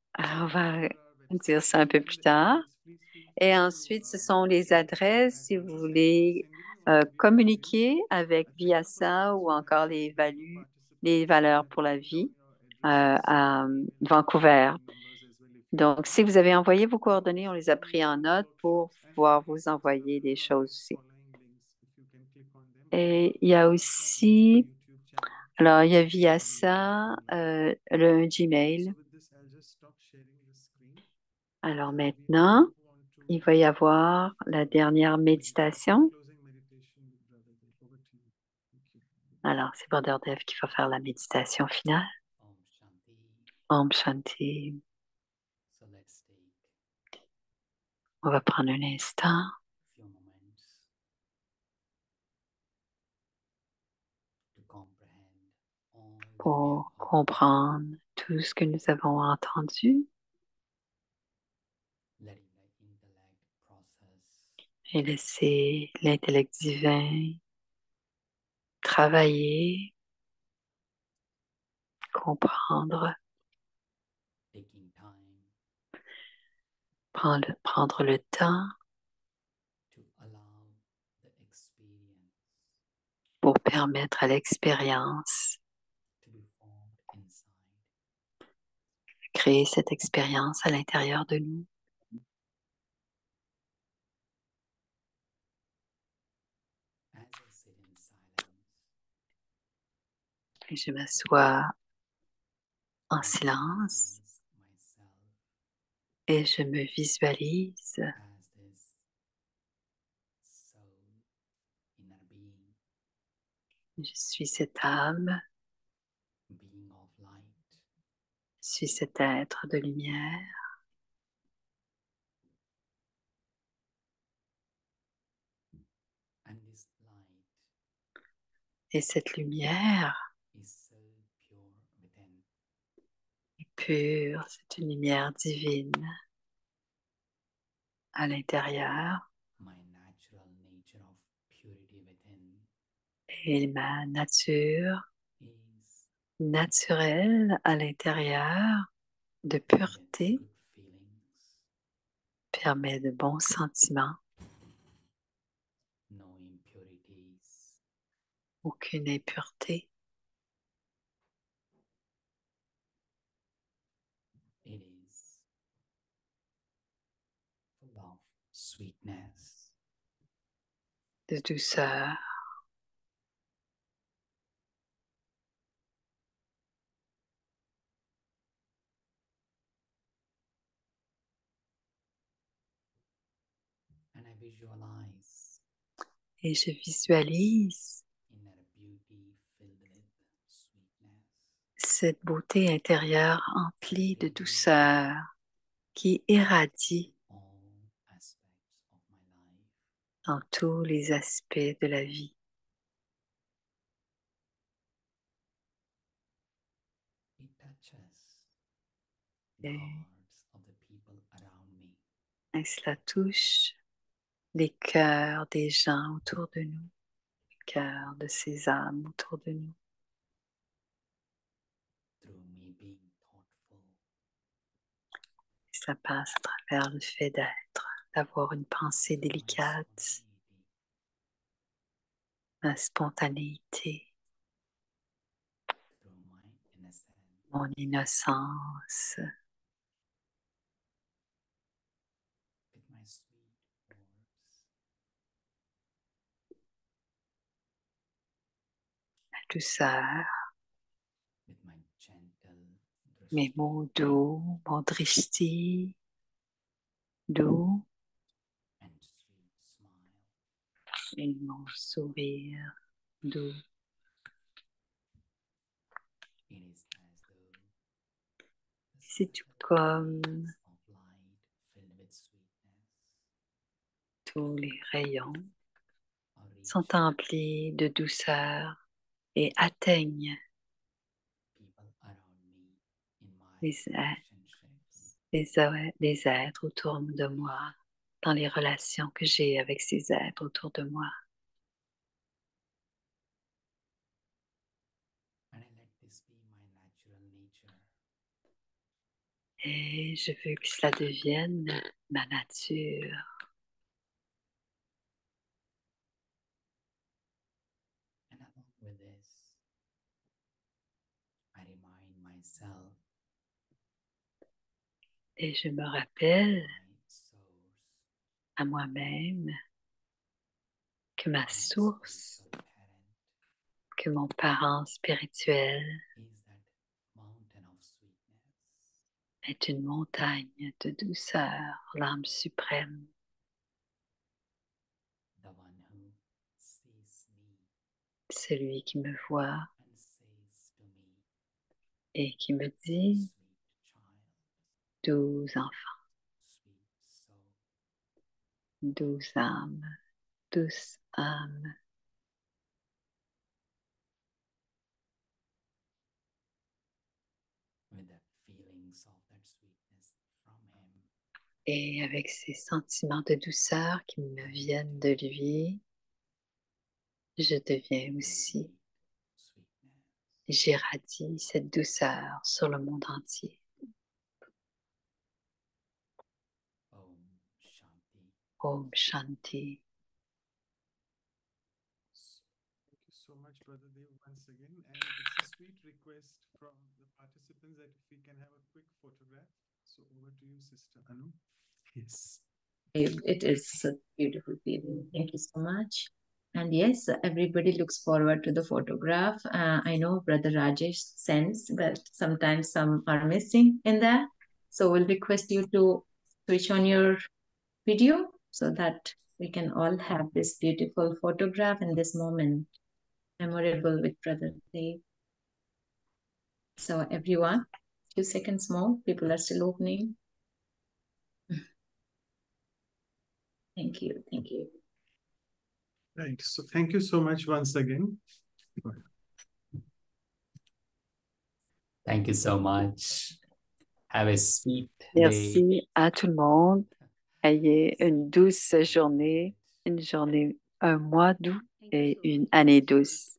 dire ça un peu plus tard. Et ensuite, ce sont les adresses si vous voulez communiquer avec Viasa ou encore les valeurs pour la vie à Vancouver. Donc, si vous avez envoyé vos coordonnées, on les a pris en note pour pouvoir vous envoyer des choses aussi. Et il y a aussi, alors il y a Viasa, le Gmail. Alors maintenant, il va y avoir la dernière méditation. Alors, c'est Brother Dev qui va faire la méditation finale. Om Shanti. Om Shanti. So let's take On va prendre un instant a few moments to comprehend all that we pour have heard. comprendre tout ce que nous avons entendu Letting the intellect process et laisser l'intellect divin travailler, comprendre, taking time prendre le temps to allow the experience pour permettre à l'expérience to be formed inside. créer cette expérience à l'intérieur de nous. As I sit in silence, Et je m'assois en I silence visualize myself et je me visualise as this soul, inner being, je suis cette âme, being of light, je suis cet être de lumière and this light et cette lumière is so pure within. est pure, c'est une lumière divine à l'intérieur My natural nature of purity within et ma nature is naturelle à l'intérieur de with pureté good feelings, permet de bons sentiments, no impurities, aucune impureté. it is full of sweetness, De douceur. and I visualize Et je visualise inner beauty filled with sweetness, cette beauté intérieure emplie de douceur qui irradie all aspects of my life. dans tous les aspects de la vie. It touches the Et, hearts of the people around me. et cela touche les cœurs des gens autour de nous, les cœurs de ces âmes autour de nous. Through me being thoughtful, Et cela passe à travers le fait d'être, d'avoir une pensée through my délicate, spontaneity, ma spontanéité, through my innocence, mon innocence, with my sweet words, la douceur, with my gentle mes drishti, mots doux, mon drishti doux and sweet smile. et mon sourire doux. It is as though the C'est tout seven comme rays of light filled with sweetness tous les rayons are sont reaching emplis de douceur et atteignent people around me in my les, relationships. les êtres autour de moi, dans les relations que j'ai avec ces êtres autour de moi. And I let this be my natural nature. Et je veux que cela devienne ma nature. And along with this, I remind myself Et je me rappelle my source, à moi-même que ma my source, spiritual parent que mon parent spirituel is that mountain of sweetness, est une montagne de douceur, l'âme suprême, the one who sees me celui qui me voit and says to me, et qui me dit, sweet child, doux enfants, sweet soul, douce âme, douce âme. with the feelings of that sweetness from him. Et avec ces sentiments de douceur qui me viennent de lui, je deviens aussi, Radiate sweetness. j'irradie cette douceur sur le monde entier. Om Shanti. Om Shanti. Thank you so much, Brother Dev, once again. And it's a sweet request from the participants that if we can have a quick photograph. So over to you, Sister Anu. Yes. It is a beautiful feeling. Thank you so much. And yes, everybody looks forward to the photograph. I know Brother Rajesh sends, but sometimes some are missing in there. So we'll request you to switch on your video so that we can all have this beautiful photograph in this moment, memorable with Brother Dave. So everyone, 2 seconds more. People are still opening. Thank you. Thank you. Right. So thank you so much once again. Thank you so much. Have a sweet day. Merci à tout le monde. Ayez une douce journée, un mois doux et une année douce.